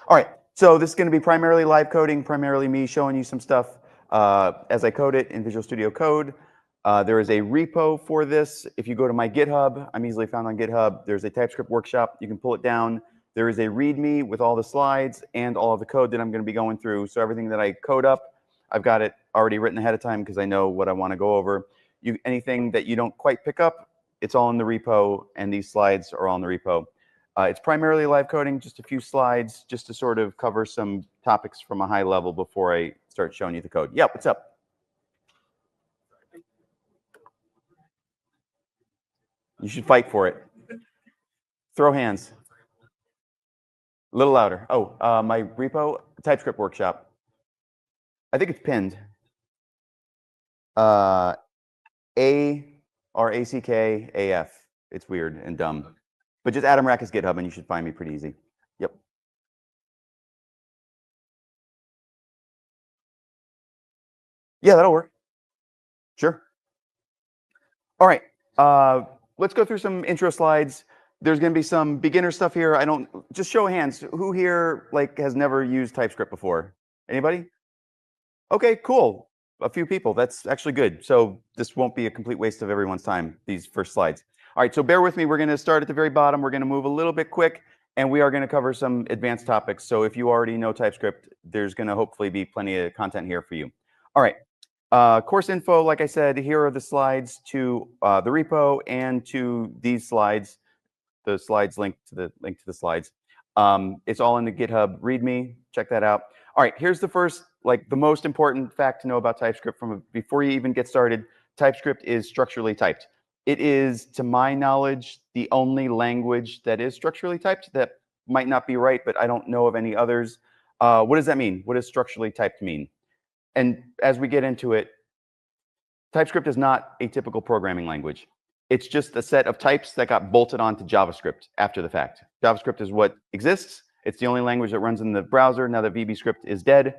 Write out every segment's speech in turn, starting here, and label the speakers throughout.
Speaker 1: All right, so this is going to be primarily live coding, primarily me showing you some stuff as I code it in Visual Studio Code. There is a repo for this. If you go to my GitHub, I'm easily found on GitHub. There's a TypeScript workshop. You can pull it down. There is a README with all the slides and all of the code that I'm going to be going through. So everything that I code up, I've got it already written ahead of time because I know what I want to go over. Anything that you don't quite pick up, it's all in the repo, and these slides are all in the repo. It's primarily live coding, just a few slides, just to sort of cover some topics from a high level before I start showing you the code. Yeah, what's up? You should fight for it. Throw hands. A little louder. Oh, my repo, TypeScript Workshop. I think it's pinned. A-R-A-C-K-A-F. It's weird and dumb. But just Adam Rackis GitHub, and you should find me pretty easy. Yep. Yeah, that'll work. Sure. All right. Let's go through some intro slides. There's going to be some beginner stuff here. Just show of hands. Who here has never used TypeScript before? Anybody? Okay, cool. A few people. That's actually good. So this won't be a complete waste of everyone's time, these first slides. All right, so bear with me. We're going to start at the very bottom. We're going to move a little bit quick, and we are going to cover some advanced topics. So if you already know TypeScript, there's going to hopefully be plenty of content here for you. All right. Course info, like I said, here are the slides to the repo and to these slides. The slides link to the slides. It's all in the GitHub README. Check that out. All right, here's the first, the most important fact to know about TypeScript before you even get started. TypeScript is structurally typed. It is, to my knowledge, the only language that is structurally typed. That might not be right, but I don't know of any others. What does that mean? What does structurally typed mean? And as we get into it, TypeScript is not a typical programming language. It's just a set of types that got bolted onto JavaScript after the fact. JavaScript is what exists. It's the only language that runs in the browser now that VBScript is dead.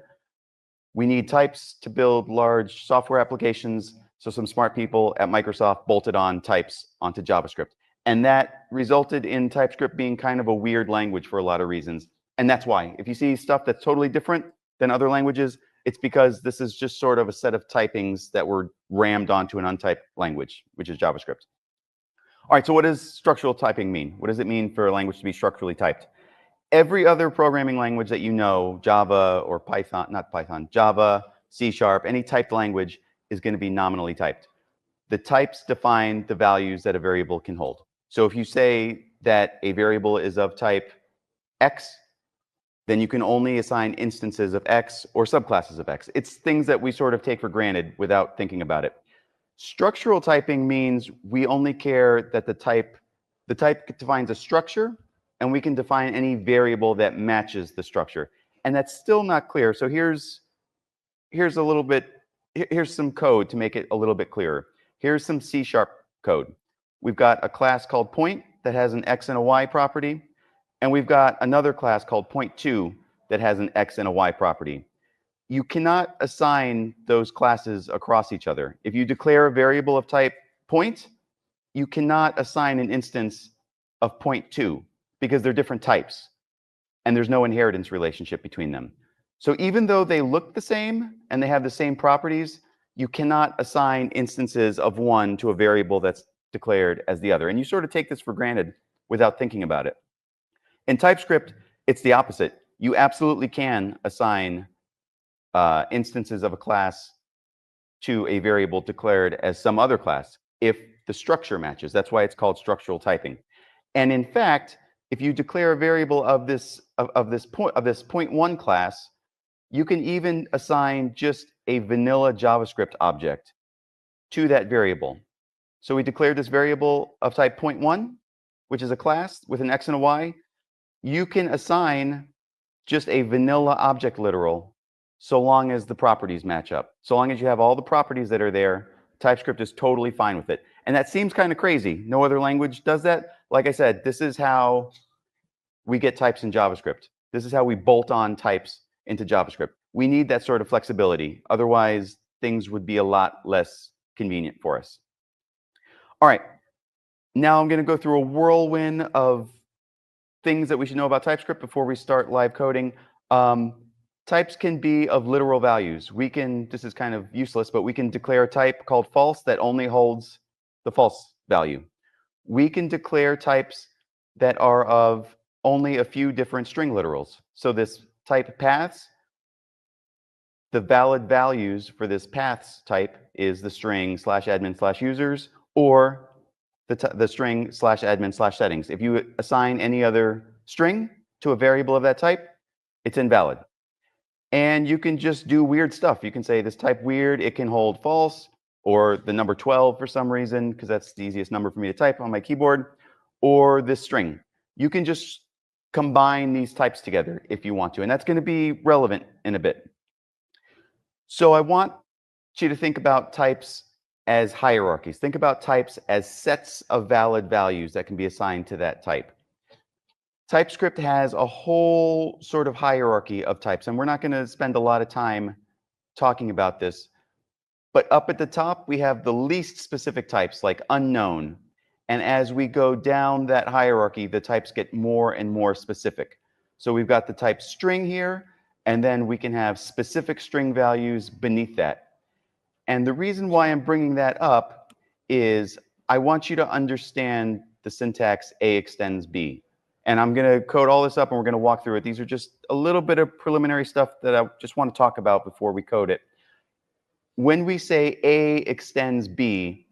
Speaker 1: We need types to build large software applications, so some smart people at Microsoft bolted on types onto JavaScript. And that resulted in TypeScript being kind of a weird language for a lot of reasons. And that's why. If you see stuff that's totally different than other languages, it's because this is just sort of a set of typings that were rammed onto an untyped language, which is JavaScript. All right, so what does structural typing mean? What does it mean for a language to be structurally typed? Every other programming language that you know, Java or Python, not Python, Java, C#, any typed language is going to be nominally typed. The types define the values that a variable can hold. So if you say that a variable is of type X, then you can only assign instances of X or subclasses of X. It's things that we sort of take for granted without thinking about it. Structural typing means we only care that the type defines a structure, and we can define any variable that matches the structure. And that's still not clear. So here's some code to make it a little bit clearer. Here's some C# code. We've got a class called point that has an X and a Y property. And we've got another class called point2 that has an X and a Y property. You cannot assign those classes across each other. If you declare a variable of type point, you cannot assign an instance of point2 because they're different types, and there's no inheritance relationship between them. So even though they look the same and they have the same properties, you cannot assign instances of one to a variable that's declared as the other. And you sort of take this for granted without thinking about it. In TypeScript, it's the opposite. You absolutely can assign instances of a class to a variable declared as some other class if the structure matches. That's why it's called structural typing. And in fact, if you declare a variable of this point1 class, you can even assign just a vanilla JavaScript object to that variable. So we declared this variable of type point1, which is a class with an X and a Y. You can assign just a vanilla object literal so long as the properties match up. So long as you have all the properties that are there, TypeScript is totally fine with it. And that seems kind of crazy. No other language does that. Like I said, this is how we get types in JavaScript. This is how we bolt on types into JavaScript. We need that sort of flexibility. Otherwise, things would be a lot less convenient for us. All right. Now I'm going to go through a whirlwind of things that we should know about TypeScript before we start live coding. Types can be of literal values. This is kind of useless, but we can declare a type called false that only holds the false value. We can declare types that are of only a few different string literals. So this type paths, the valid values for this paths type is the string /admin/users or the string /admin/settings. If you assign any other string to a variable of that type, it's invalid. And you can just do weird stuff. You can say this type weird, it can hold false, or the number 12 for some reason, because that's the easiest number for me to type on my keyboard, or this string. You can just combine these types together if you want to, and that's going to be relevant in a bit. So I want you to think about types as hierarchies. Think about types as sets of valid values that can be assigned to that type. TypeScript has a whole sort of hierarchy of types, and we're not going to spend a lot of time talking about this. But up at the top, we have the least specific types, like unknown. And as we go down that hierarchy, the types get more and more specific. So we've got the type string here, and then we can have specific string values beneath that. And the reason why I'm bringing that up is I want you to understand the syntax A extends B. And I'm going to code all this up and we're going to walk through it. These are just a little bit of preliminary stuff that I just want to talk about before we code it. When we say A extends B,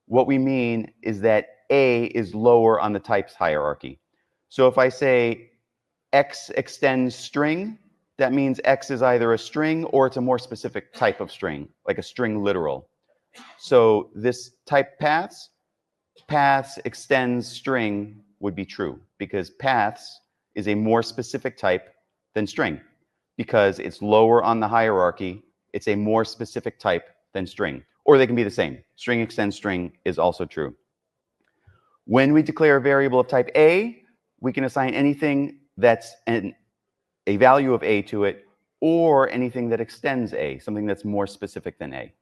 Speaker 1: what we mean is that A is lower on the types hierarchy. So if I say X extends string, that means X is either a string or it's a more specific type of string, like a string literal. So this type paths extends string would be true because paths is a more specific type than string. Because it's lower on the hierarchy, it's a more specific type than string. Or they can be the same. String extends string is also true. When we declare a variable of type A, we can assign anything that's a value of A to it, or anything that extends A, something that's more specific than A.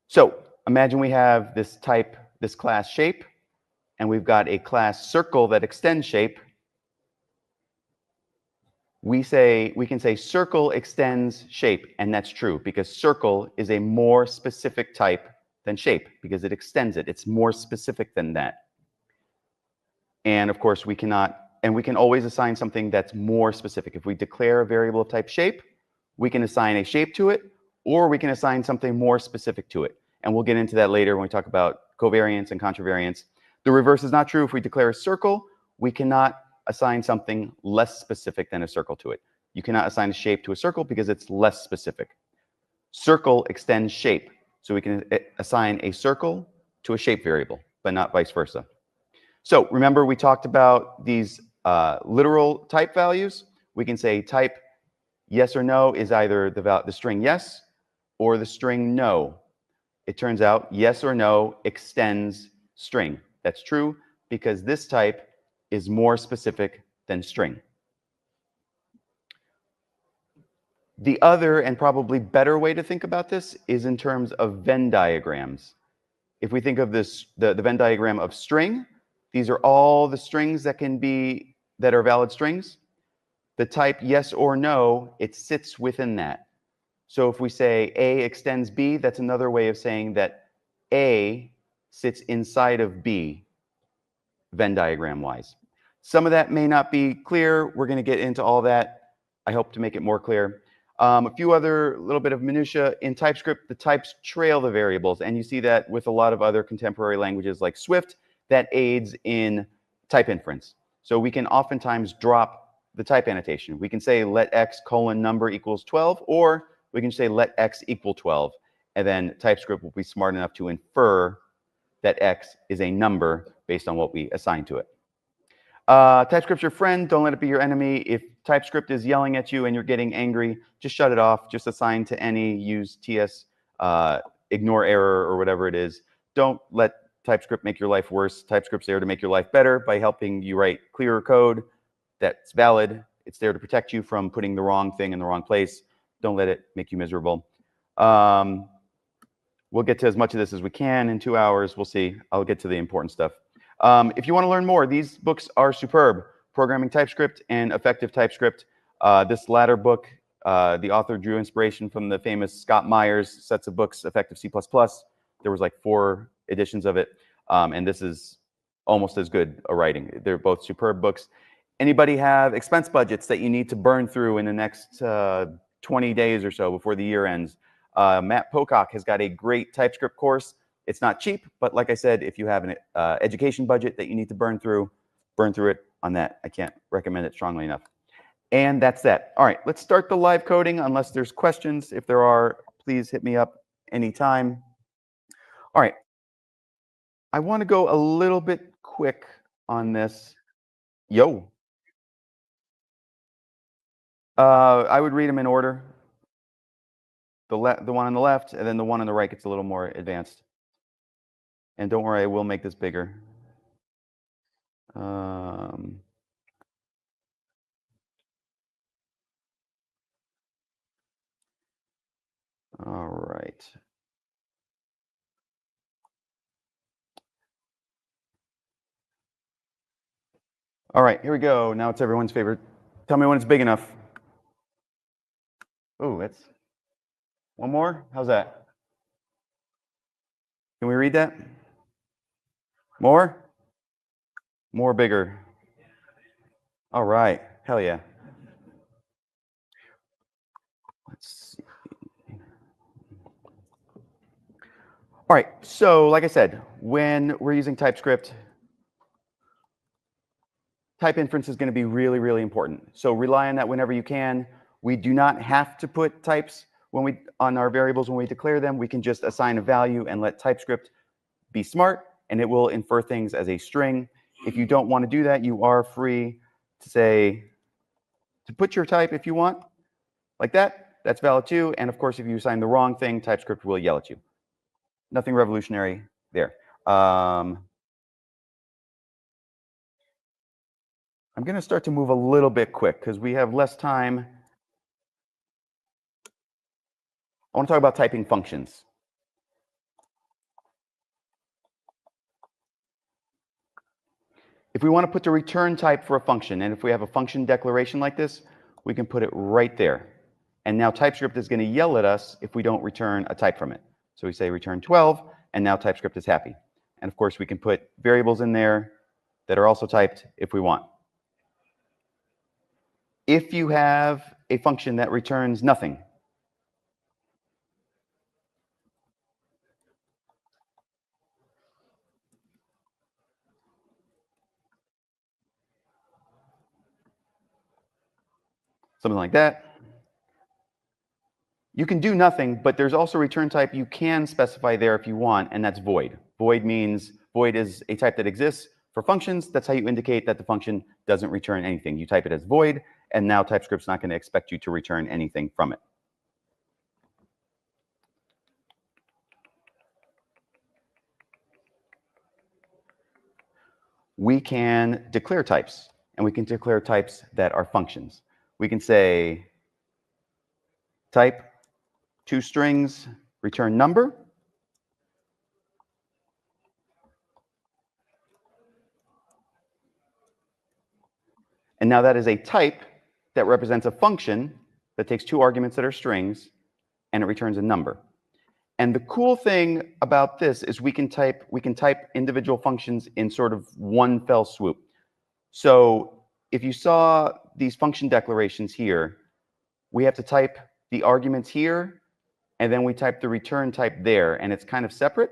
Speaker 1: So imagine we have this type, this class shape, and we've got a class circle that extends shape. We can say circle extends shape, and that's true because circle is a more specific type than shape because it extends it. It's more specific than that. And of course, we can always assign something that's more specific. If we declare a variable of type shape, we can assign a shape to it, or we can assign something more specific to it. And we'll get into that later when we talk about covariance and contravariance. The reverse is not true. If we declare a circle, we cannot assign something less specific than a circle to it. You cannot assign a shape to a circle because it's less specific. Circle extends shape. So we can assign a circle to a shape variable, but not vice versa. So remember, we talked about these literal type values. We can say type yes or no is either the string yes or the string no. It turns out yes or no extends string. That's true because this type is more specific than string. The other and probably better way to think about this is in terms of Venn diagrams. If we think of this, the Venn diagram of string, these are all the strings that are valid strings. The type yes or no, it sits within that. So if we say A extends B, that's another way of saying that A sits inside of B, Venn diagram wise. Some of that may not be clear. We're going to get into all that. I hope to make it more clear. A few other little bit of minutia. In TypeScript, the types trail the variables, and you see that with a lot of other contemporary languages like Swift that aids in type inference. So we can oftentimes drop the type annotation. We can say let x : number equals 12, or we can say let x equal 12, and then TypeScript will be smart enough to infer that x is a number based on what we assign to it. TypeScript's your friend. Don't let it be your enemy. If TypeScript is yelling at you and you're getting angry, just shut it off. Just assign to any, use TS, ignore error or whatever it is. Don't let TypeScript make your life worse. TypeScript's there to make your life better by helping you write clearer code that's valid. It's there to protect you from putting the wrong thing in the wrong place. Don't let it make you miserable. We'll get to as much of this as we can in 2 hours. We'll see. I'll get to the important stuff. If you want to learn more, these books are superb. Programming TypeScript and Effective TypeScript. This latter book, the author drew inspiration from the famous Scott Myers sets of books, Effective C++. There was like 4 editions of it, and this is almost as good a writing. They're both superb books. Anybody have expense budgets that you need to burn through in the next 20 days or so before the year ends? Matt Pocock has got a great TypeScript course. It's not cheap, but like I said, if you have an education budget that you need to burn through it on that. I can't recommend it strongly enough. And that's that. All right, let's start the live coding unless there's questions. If there are, please hit me up anytime. All right. I want to go a little bit quick on this. Yo. I would read them in order. The one on the left, and then the one on the right gets a little more advanced. And don't worry, I will make this bigger. All right. All right, here we go. Now it's everyone's favorite. Tell me when it's big enough. Oh, that's one more. How's that? Can we read that? More? More bigger. All right. Hell yeah. Let's see. All right. So like I said, when we're using TypeScript, type inference is going to be really, really important. So rely on that whenever you can. We do not have to put types on our variables when we declare them. We can just assign a value and let TypeScript be smart, and it will infer things as a string. If you don't want to do that, you are free to put your type if you want, like that. That's valid too. And of course, if you assign the wrong thing, TypeScript will yell at you. Nothing revolutionary there. I'm going to start to move a little bit quick because we have less time. I want to talk about typing functions. If we want to put the return type for a function, and if we have a function declaration like this, we can put it right there. And now TypeScript is going to yell at us if we don't return a type from it. So we say return 12, and now TypeScript is happy. And of course, we can put variables in there that are also typed if we want. If you have a function that returns nothing, something like that, you can do nothing, but there's also a return type you can specify there if you want, and that's void. Void is a type that exists for functions. That's how you indicate that the function doesn't return anything. You type it as void, and now TypeScript's not going to expect you to return anything from it. We can declare types, and we can declare types that are functions. We can say type 2 strings, return number. And now that is a type that represents a function that takes 2 arguments that are strings, and it returns a number. And the cool thing about this is we can type individual functions in sort of one fell swoop. So if you saw these function declarations here, we have to type the arguments here, and then we type the return type there, and it's kind of separate.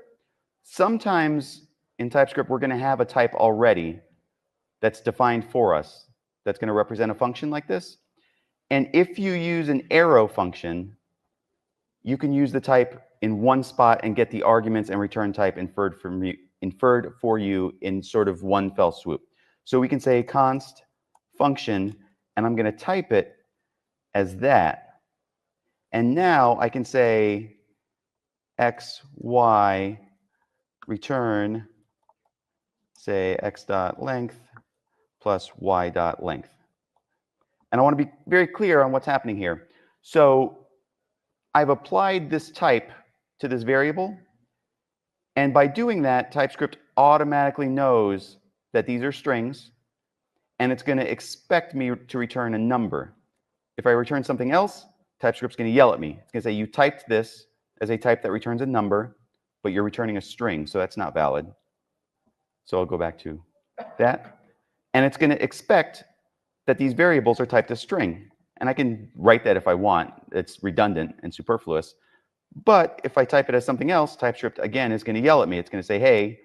Speaker 1: Sometimes in TypeScript, we're going to have a type already that's defined for us that's going to represent a function like this. And if you use an arrow function, you can use the type in one spot and get the arguments and return type inferred for you in sort of one fell swoop. So we can say const function, and I'm going to type it as that. And now I can say x, y, return, say x.length plus y.length. And I want to be very clear on what's happening here. So I've applied this type to this variable. And by doing that, TypeScript automatically knows that these are strings, and it's going to expect me to return a number. If I return something else, TypeScript's going to yell at me. It's going to say, you typed this as a type that returns a number, but you're returning a string, so that's not valid. So I'll go back to that. And it's going to expect that these variables are typed as string. And I can write that if I want. It's redundant and superfluous. But if I type it as something else, TypeScript, again, is going to yell at me. It's going to say, hey,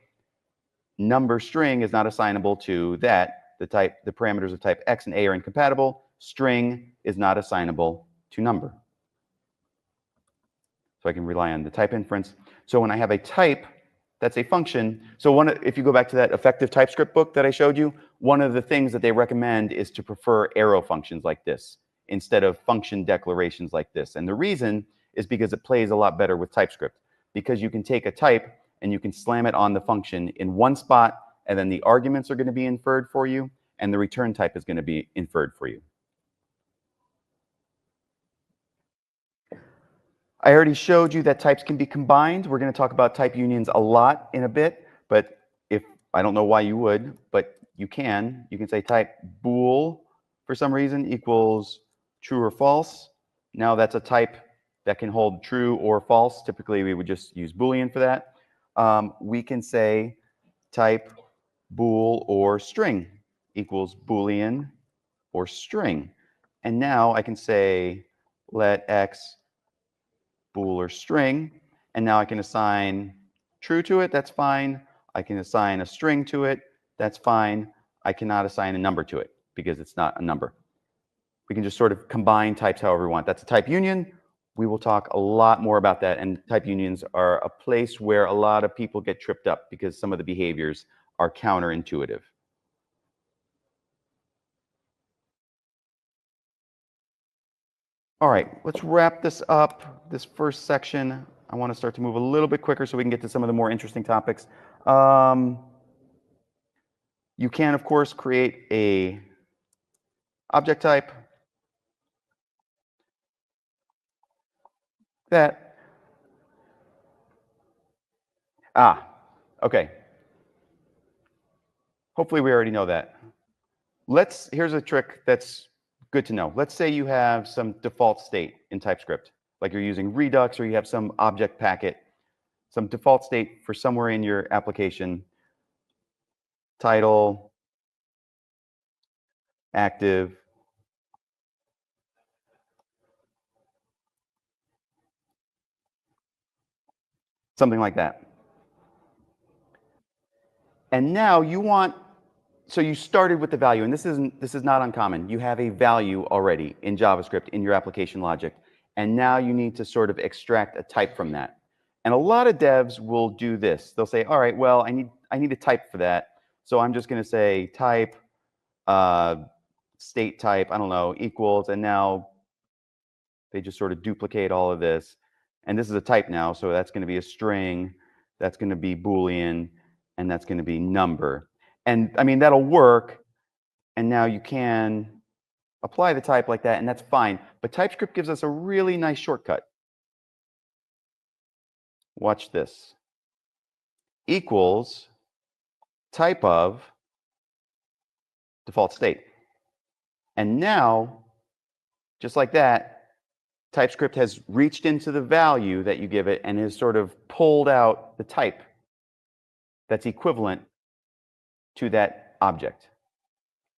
Speaker 1: number string is not assignable to that. The parameters of type X and A are incompatible. String is not assignable to number. So I can rely on the type inference. So when I have a type, that's a function. So if you go back to that effective TypeScript book that I showed you, one of the things that they recommend is to prefer arrow functions like this instead of function declarations like this. And the reason is because it plays a lot better with TypeScript, because you can take a type and you can slam it on the function in one spot, and then the arguments are going to be inferred for you, and the return type is going to be inferred for you. I already showed you that types can be combined. We're going to talk about type unions a lot in a bit, but I don't know why you would, but you can. You can say type bool for some reason equals true or false. Now that's a type that can hold true or false. Typically, we would just use Boolean for that. We can say type bool or string equals Boolean or string. And now I can say let X bool or string, and now I can assign true to it, that's fine. I can assign a string to it, that's fine. I cannot assign a number to it because it's not a number. We can just sort of combine types however we want. That's a type union. We will talk a lot more about that, and type unions are a place where a lot of people get tripped up because some of the behaviors are counterintuitive. All right, let's wrap this up, this first section. I want to start to move a little bit quicker so we can get to some of the more interesting topics. You can, of course, create a object type that, okay. Hopefully we already know that. Here's a trick that's good to know. Let's say you have some default state in TypeScript, like you're using Redux or you have some object packet, some default state for somewhere in your application, title, active, something like that. And now so you started with the value, and this is not uncommon. You have a value already in JavaScript in your application logic, and now you need to sort of extract a type from that. And a lot of devs will do this. They'll say, all right, well, I need a type for that, so I'm just going to say type state type, I don't know, equals, and now they just sort of duplicate all of this. And this is a type now, so that's going to be a string, that's going to be Boolean, and that's going to be number. And I mean, that'll work, and now you can apply the type like that, and that's fine. But TypeScript gives us a really nice shortcut. Watch this. Equals type of default state. And now, just like that, TypeScript has reached into the value that you give it and has sort of pulled out the type that's equivalent to that object.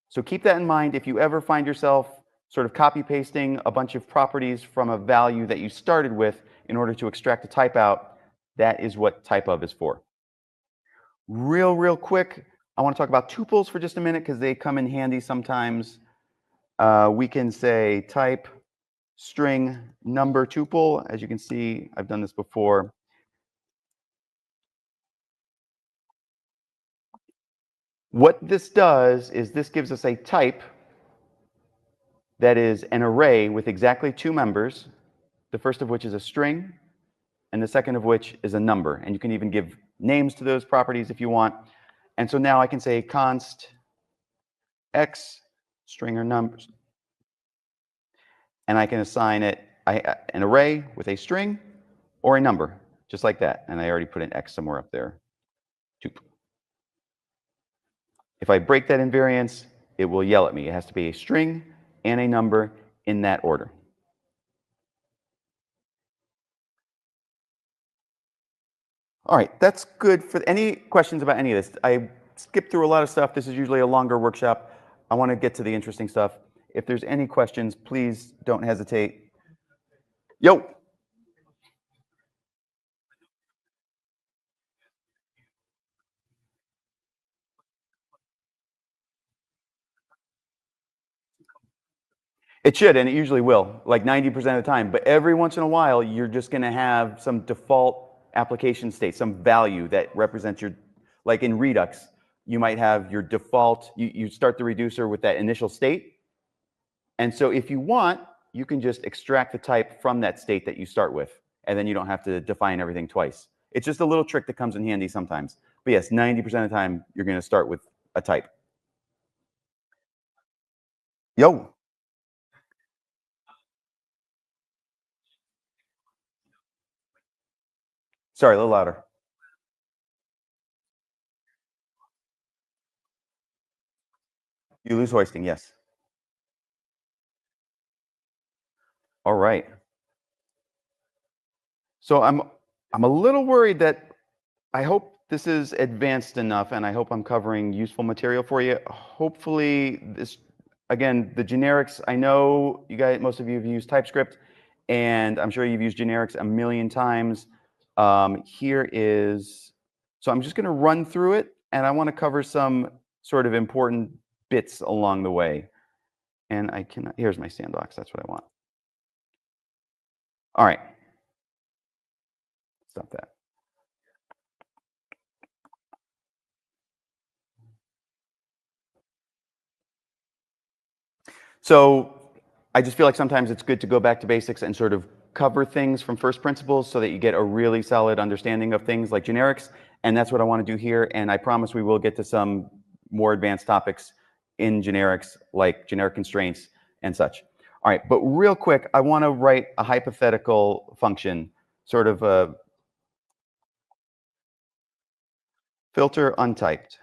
Speaker 1: So keep that in mind if you ever find yourself sort of copy pasting a bunch of properties from a value that you started with in order to extract a type out. That is what type of is for. Real quick, I want to talk about tuples for just a minute because they come in handy sometimes. We can say type string number tuple. As you can see, I've done this before. What this does is this gives us a type that is an array with exactly two members, the first of which is a string, and the second of which is a number. And you can even give names to those properties if you want. And so now I can say const x string or numbers, and I can assign it an array with a string or a number, just like that. And I already put an x somewhere up there. If I break that invariance, it will yell at me. It has to be a string and a number in that order. All right, that's good. For any questions about any of this? I skipped through a lot of stuff. This is usually a longer workshop. I want to get to the interesting stuff. If there's any questions, please don't hesitate. Yo. It should, and it usually will, like 90% of the time. But every once in a while, you're just going to have some default application state, some value that represents your, like in Redux, you might have your default, you start the reducer with that initial state. And so if you want, you can just extract the type from that state that you start with, and then you don't have to define everything twice. It's just a little trick that comes in handy sometimes. But yes, 90% of the time, you're going to start with a type. Yo. Sorry, a little louder. You lose hoisting, yes. All right. So I'm a little worried that I hope this is advanced enough, and I hope I'm covering useful material for you. Hopefully, this again, the generics. I know you guys, most of you have used TypeScript, and I'm sure you've used generics a million times. Here is, so I'm just going to run through it, and I want to cover some sort of important bits along the way. And I can, here's my sandbox. That's what I want. All right, stop that. So I just feel like sometimes it's good to go back to basics and sort of cover things from first principles so that you get a really solid understanding of things like generics. And that's what I want to do here. And I promise we will get to some more advanced topics in generics, like generic constraints and such. All right, but real quick, I want to write a hypothetical function, sort of a filter untyped.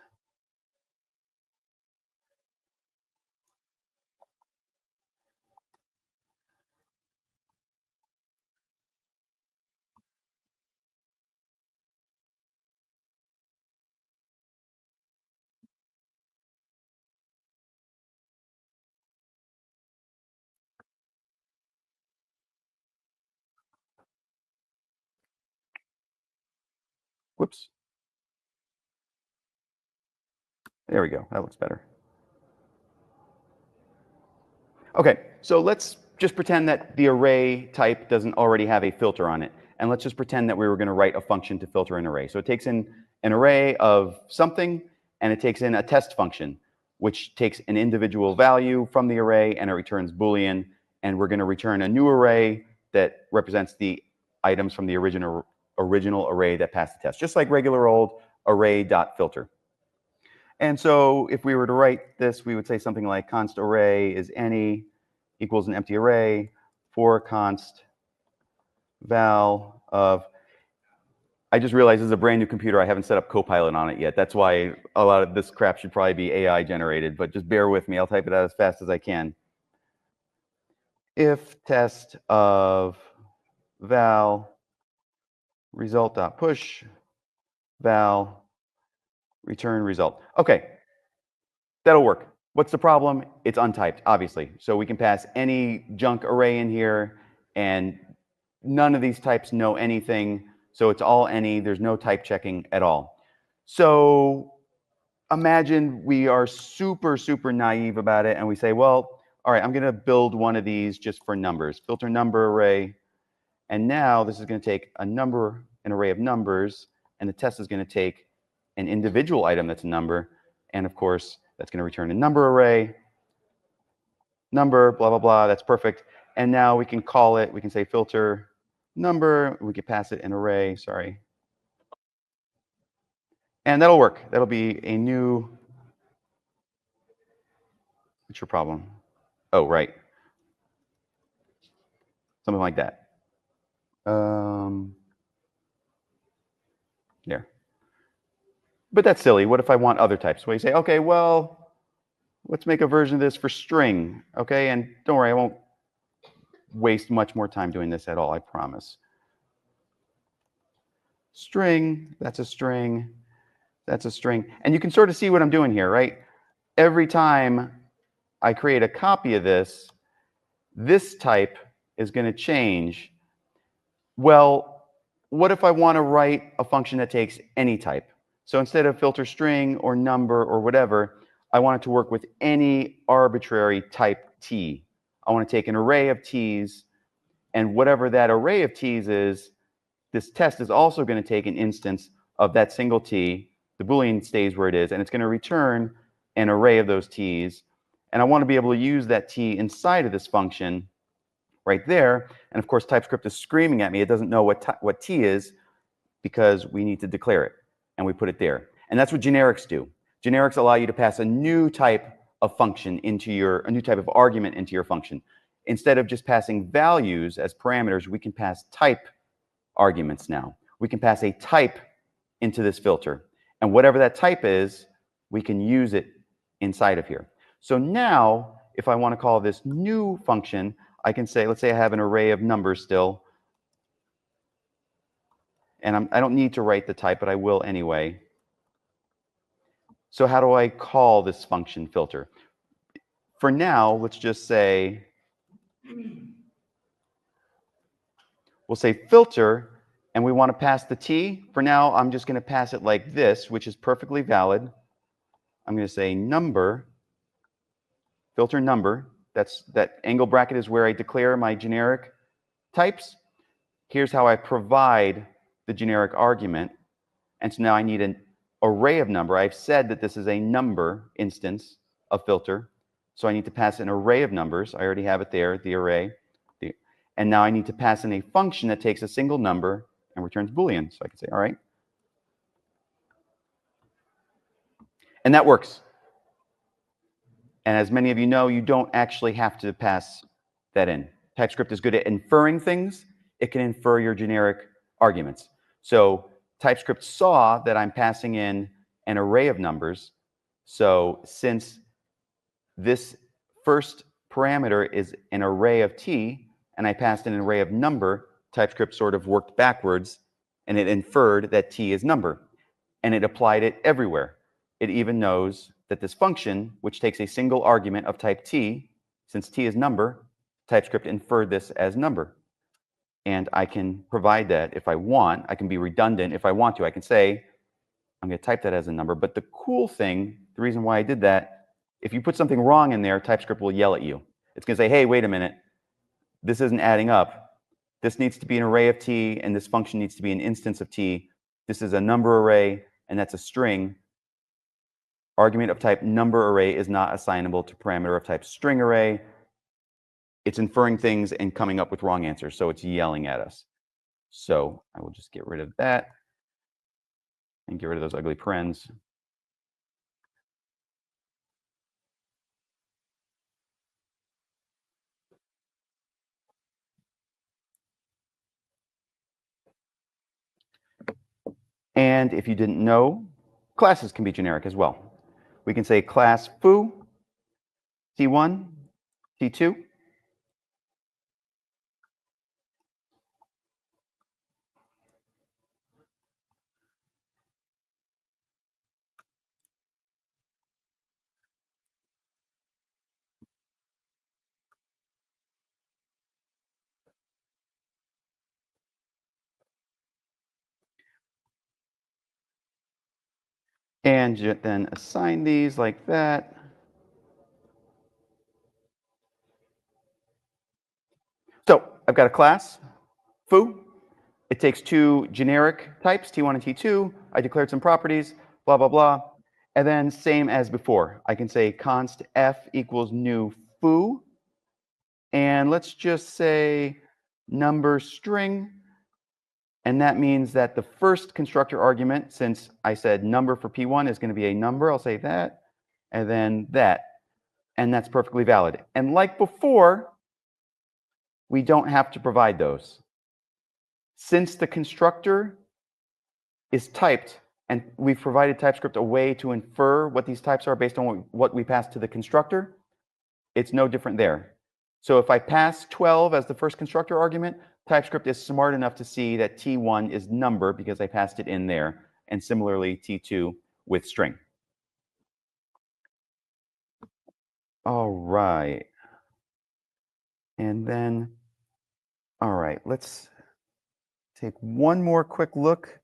Speaker 1: Whoops. There we go. That looks better. Okay, so let's just pretend that the array type doesn't already have a filter on it. And let's just pretend that we were going to write a function to filter an array. So it takes in an array of something, and it takes in a test function, which takes an individual value from the array, and it returns Boolean. And we're going to return a new array that represents the items from the original array that passed the test, just like regular old array.filter. And so if we were to write this, we would say something like const array is any equals an empty array for const val of, I just realized this is a brand new computer. I haven't set up Copilot on it yet. That's why a lot of this crap should probably be AI generated, but just bear with me. I'll type it out as fast as I can. If test of val result.push val return result. Okay, that'll work. What's the problem? It's untyped, obviously. So we can pass any junk array in here, and none of these types know anything. So it's all any. There's no type checking at all. So imagine we are super, super naive about it, and we say, well, all right, I'm going to build one of these just for numbers. Filter number array. And now this is going to take a number, an array of numbers, and the test is going to take an individual item that's a number. And of course, that's going to return a number array, number, blah, blah, blah. That's perfect. And now we can call it, we can say filter number. We can pass it an array, sorry. And that'll work. That'll be a new, what's your problem? Oh, right. Something like that. There. But that's silly. What if I want other types? Well, you say, okay, well, let's make a version of this for string, okay? And don't worry, I won't waste much more time doing this at all, I promise. String, that's a string, that's a string. And you can sort of see what I'm doing here, right? Every time I create a copy of this, this type is going to change. Well, what if I want to write a function that takes any type? So instead of filter string or number or whatever, I want it to work with any arbitrary type t. I want to take an array of t's, and whatever that array of t's is, this test is also going to take an instance of that single t. The Boolean stays where it is, and it's going to return an array of those t's. And I want to be able to use that t inside of this function right there. And of course, TypeScript is screaming at me. It doesn't know what t is because we need to declare it, and we put it there. And that's what generics do. Generics allow you to pass a new type of function into a new type of argument into your function. Instead of just passing values as parameters, we can pass type arguments now. We can pass a type into this filter. And whatever that type is, we can use it inside of here. So now, if I want to call this new function, I can say, let's say I have an array of numbers still. And I don't need to write the type, but I will anyway. So how do I call this function filter? For now, let's just say, we'll say filter, and we want to pass the t. For now, I'm just going to pass it like this, which is perfectly valid. I'm going to say number, filter number. That angle bracket is where I declare my generic types. Here's how I provide the generic argument. And so now I need an array of number. I've said that this is a number instance of filter. So I need to pass an array of numbers. I already have it there, the array. And now I need to pass in a function that takes a single number and returns Boolean. So I can say, all right. And that works. And as many of you know, you don't actually have to pass that in. TypeScript is good at inferring things. It can infer your generic arguments. So TypeScript saw that I'm passing in an array of numbers. So since this first parameter is an array of t, and I passed in an array of number, TypeScript sort of worked backwards, and it inferred that t is number. And it applied it everywhere. It even knows that this function, which takes a single argument of type t, since t is number, TypeScript inferred this as number. And I can provide that if I want. I can be redundant if I want to. I can say, I'm going to type that as a number. But the cool thing, the reason why I did that, if you put something wrong in there, TypeScript will yell at you. It's going to say, hey, wait a minute. This isn't adding up. This needs to be an array of t, and this function needs to be an instance of t. This is a number array, and that's a string. Argument of type number array is not assignable to parameter of type string array. It's inferring things and coming up with wrong answers, so it's yelling at us. So I will just get rid of that and get rid of those ugly parens. And if you didn't know, classes can be generic as well. We can say class foo, t1, t2. And then assign these like that. So I've got a class, foo. It takes two generic types, t1 and t2. I declared some properties, blah, blah, blah. And then same as before. I can say const f equals new foo. And let's just say number string. And that means that the first constructor argument, since I said number for P1 is going to be a number, I'll say that, and then that. And that's perfectly valid. And like before, we don't have to provide those. Since the constructor is typed and we've provided TypeScript a way to infer what these types are based on what we pass to the constructor. It's no different there. So if I pass 12 as the first constructor argument, TypeScript is smart enough to see that T1 is number because I passed it in there, and similarly T2 with string. All right. And then, all right, let's take one more quick look.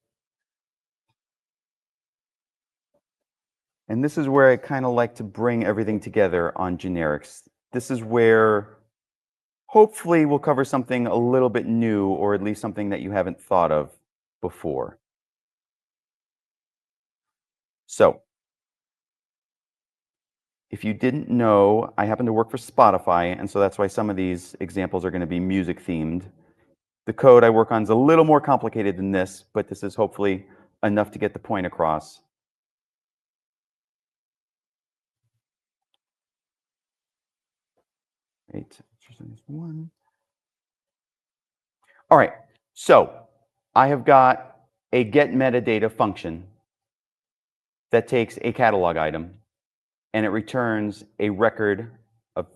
Speaker 1: And this is where I kind of like to bring everything together on generics. This is where hopefully we'll cover something a little bit new, or at least something that you haven't thought of before. So, if you didn't know, I happen to work for Spotify, and so that's why some of these examples are going to be music themed. The code I work on is a little more complicated than this, but this is hopefully enough to get the point across. Right. All right, so I have got a get metadata function that takes a catalog item and it returns a record of,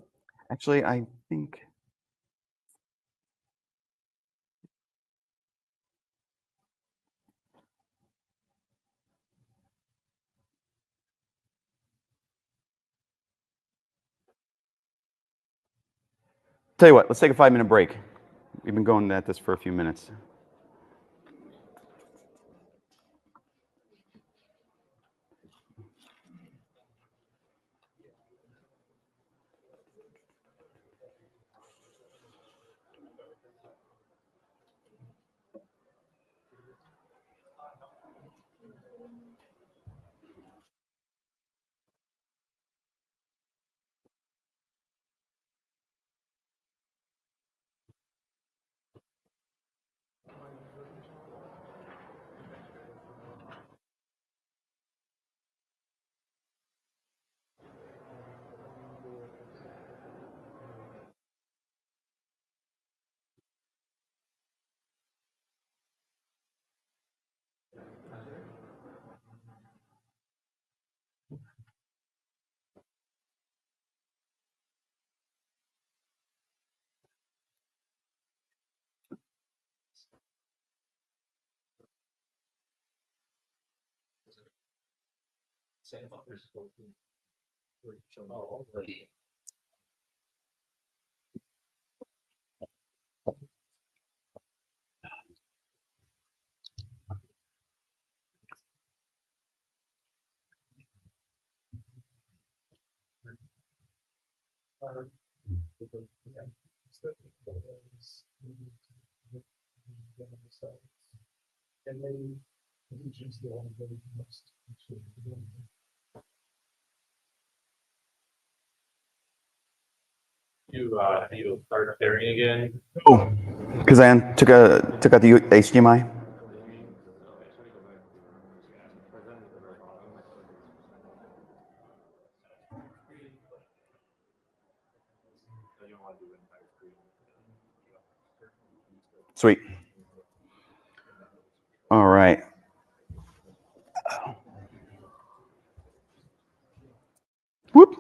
Speaker 1: actually, I think, tell you what, let's take a 5-minute break. We've been going at this for a few minutes.
Speaker 2: You start sharing again.
Speaker 1: Oh, because I took out the HDMI. Sweet. All right. Whoop.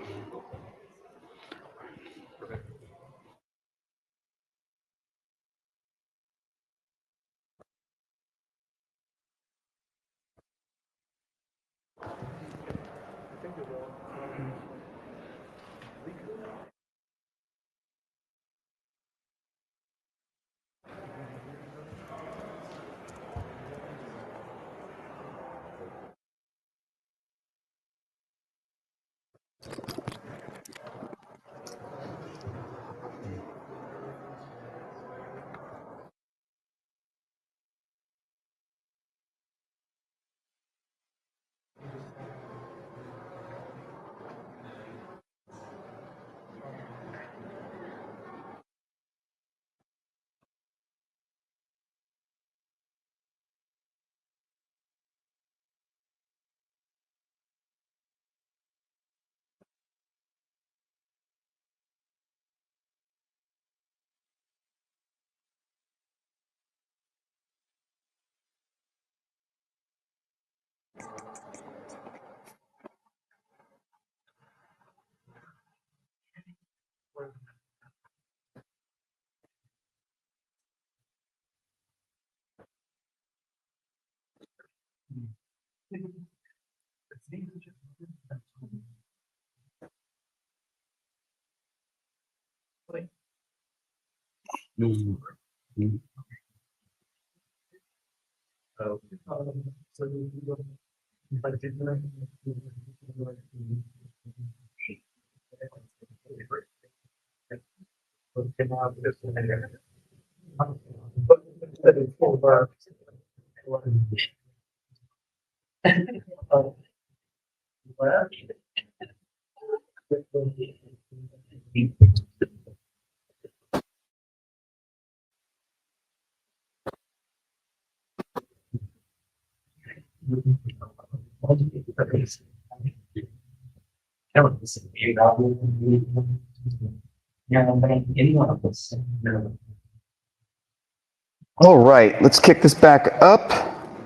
Speaker 1: All right, let's kick this back up.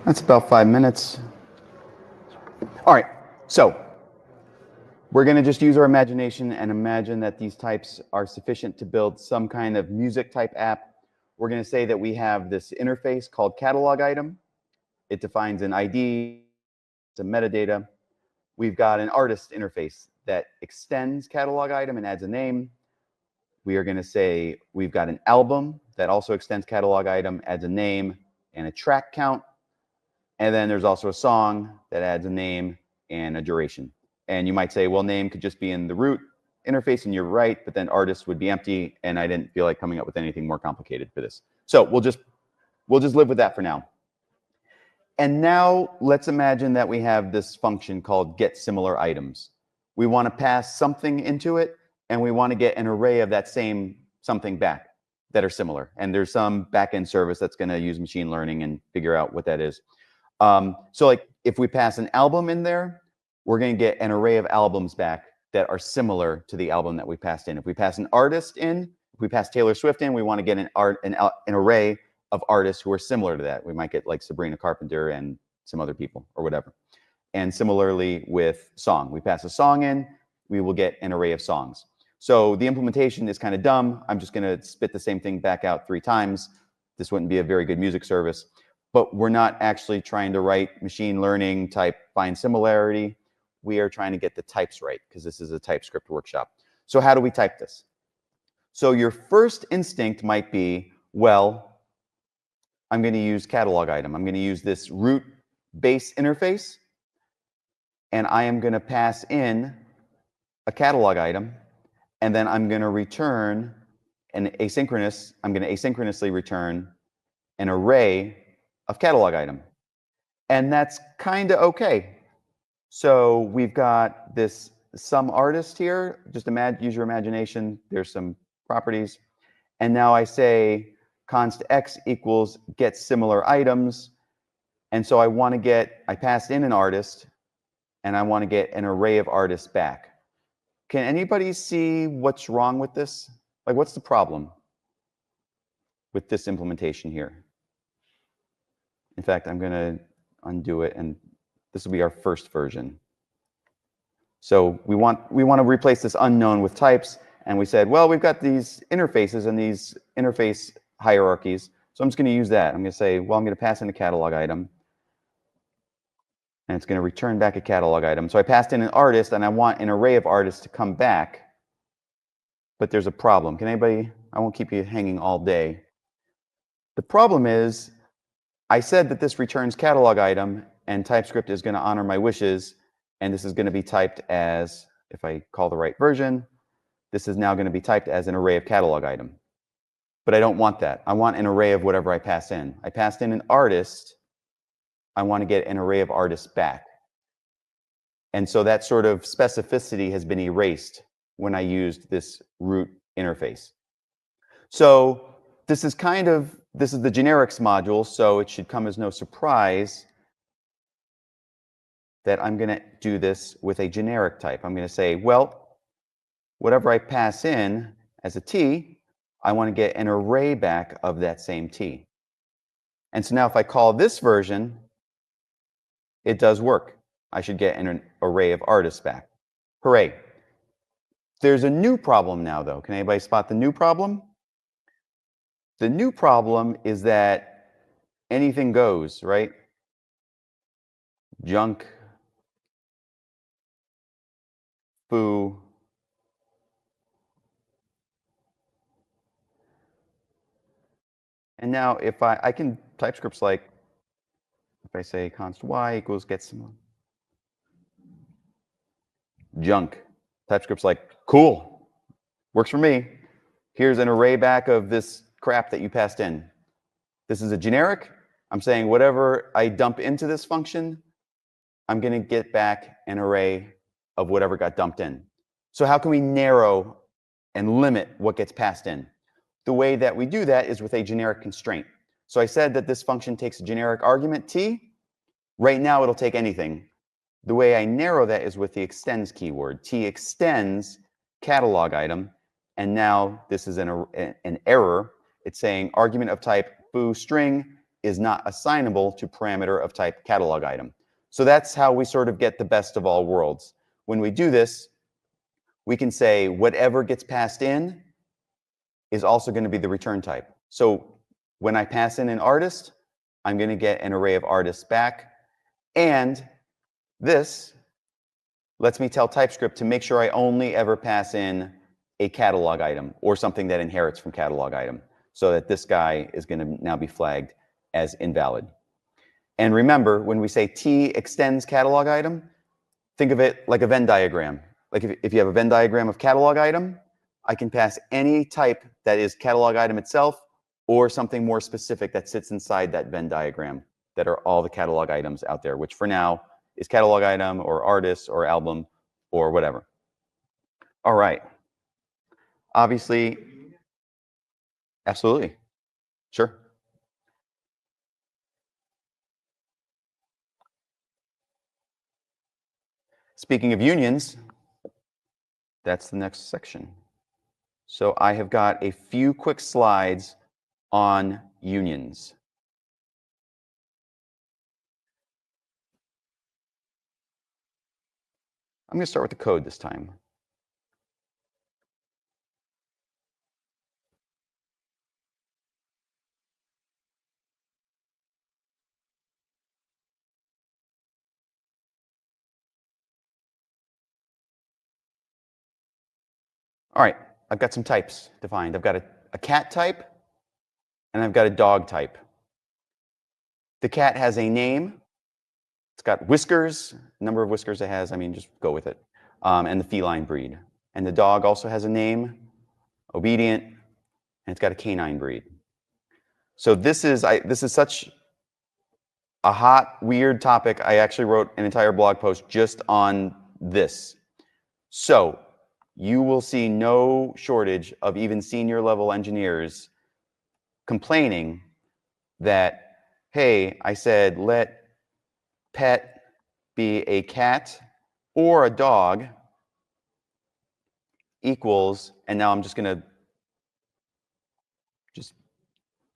Speaker 1: That's about 5 minutes. All right, so we're going to just use our imagination and imagine that these types are sufficient to build some kind of music type app. We're going to say that we have this interface called catalog item. It defines an ID, some metadata. We've got an artist interface that extends catalog item and adds a name. We are going to say we've got an album that also extends catalog item, adds a name and a track count. And then there's also a song that adds a name and a duration. And you might say, well, name could just be in the root interface, and you're right, but then artist would be empty, and I didn't feel like coming up with anything more complicated for this. So we'll just live with that for now. And now let's imagine that we have this function called get similar items. We want to pass something into it, and we want to get an array of that same something back that are similar. And there's some backend service that's going to use machine learning and figure out what that is. So like if we pass an album in there, we're going to get an array of albums back that are similar to the album that we passed in. If we pass an artist in, if we pass Taylor Swift in, we want to get an array of artists who are similar to that. We might get like Sabrina Carpenter and some other people or whatever. And similarly with song, we pass a song in, we will get an array of songs. So the implementation is kind of dumb. I'm just going to spit the same thing back out 3 times. This wouldn't be a very good music service. But we're not actually trying to write machine learning type find similarity. We are trying to get the types right because this is a TypeScript workshop. So how do we type this? So your first instinct might be, well, I'm going to use catalog item. I'm going to use this root base interface, and I am going to pass in a catalog item, and then I'm going to return I'm going to asynchronously return an array of catalog item. And that's kind of okay. So we've got this some artist here. Just use your imagination. There's some properties. And now I say const x equals get similar items. And so I passed in an artist, and I want to get an array of artists back. Can anybody see what's wrong with this? Like, what's the problem with this implementation here? In fact, I'm going to undo it, and this will be our first version. So we want to replace this unknown with types, and we said, well, we've got these interfaces and these interface hierarchies, so I'm just going to use that. I'm going to say, well, I'm going to pass in a catalog item, and it's going to return back a catalog item. So I passed in an artist, and I want an array of artists to come back, but there's a problem. Can anybody? I won't keep you hanging all day. The problem is, I said that this returns catalog item, and TypeScript is going to honor my wishes, and this is going to be typed as, if I call the right version, this is now going to be typed as an array of catalog item. But I don't want that. I want an array of whatever I pass in. I passed in an artist. I want to get an array of artists back. And so that sort of specificity has been erased when I used this root interface. So this is the generics module, so it should come as no surprise that I'm going to do this with a generic type. I'm going to say, well, whatever I pass in as a t, I want to get an array back of that same t. And so now if I call this version, it does work. I should get an array of artists back. Hooray. There's a new problem now, though. Can anybody spot the new problem? The new problem is that anything goes, right? junk, foo, and now if I can TypeScript's like, if I say const y equals get some junk, TypeScript's like, cool, works for me. Here's an array back of this crap that you passed in. This is a generic. I'm saying whatever I dump into this function, I'm going to get back an array of whatever got dumped in. So how can we narrow and limit what gets passed in? The way that we do that is with a generic constraint. So I said that this function takes a generic argument t. Right now it'll take anything. The way I narrow that is with the extends keyword. T extends catalog item, and now this is an error. It's saying argument of type foo string is not assignable to parameter of type catalog item. So that's how we sort of get the best of all worlds. When we do this, we can say whatever gets passed in is also going to be the return type. So when I pass in an artist, I'm going to get an array of artists back. And this lets me tell TypeScript to make sure I only ever pass in a catalog item or something that inherits from catalog item, so that this guy is going to now be flagged as invalid. And remember, when we say T extends catalog item, think of it like a Venn diagram. Like if you have a Venn diagram of catalog item, I can pass any type that is catalog item itself or something more specific that sits inside that Venn diagram that are all the catalog items out there, which for now is catalog item or artist or album or whatever. All right. Obviously, absolutely. Sure. Speaking of unions, that's the next section. So I have got a few quick slides on unions. I'm going to start with the code this time. All right, I've got some types defined. I've got a cat type, and I've got a dog type. The cat has a name. It's got whiskers, number of whiskers it has, I mean, just go with it, and the feline breed. And the dog also has a name, obedient, and it's got a canine breed. So this is such a hot, weird topic. I actually wrote an entire blog post just on this. So you will see no shortage of even senior level engineers complaining that, hey, I said let pet be a cat or a dog equals, and now I'm just going to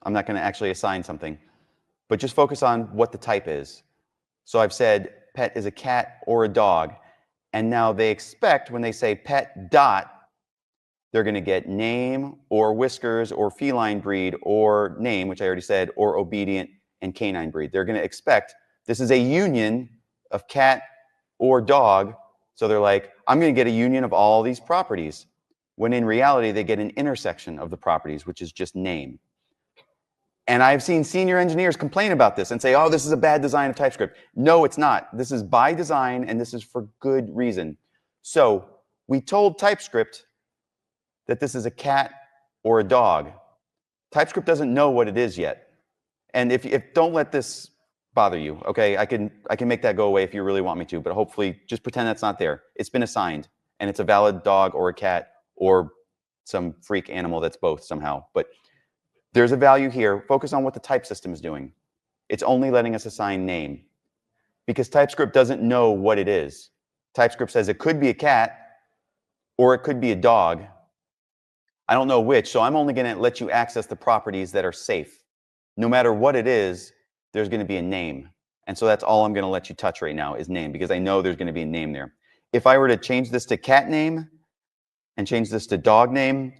Speaker 1: I'm not going to actually assign something, but just focus on what the type is. So I've said pet is a cat or a dog, and now they expect when they say pet dot, they're going to get name or whiskers or feline breed or name, which I already said, or obedient and canine breed. They're going to expect this is a union of cat or dog. So they're like, I'm going to get a union of all these properties, when in reality, they get an intersection of the properties, which is just name. And I've seen senior engineers complain about this and say, oh, this is a bad design of TypeScript. No, it's not. This is by design, and this is for good reason. So we told TypeScript that this is a cat or a dog. TypeScript doesn't know what it is yet. And if don't let this bother you, okay? I can make that go away if you really want me to, but hopefully just pretend that's not there. It's been assigned, and it's a valid dog or a cat or some freak animal that's both somehow. But there's a value here. Focus on what the type system is doing. It's only letting us assign name, because TypeScript doesn't know what it is. TypeScript says it could be a cat or it could be a dog. I don't know which, so I'm only going to let you access the properties that are safe. No matter what it is, there's going to be a name. And so that's all I'm going to let you touch right now is name, because I know there's going to be a name there. If I were to change this to cat name and change this to dog name,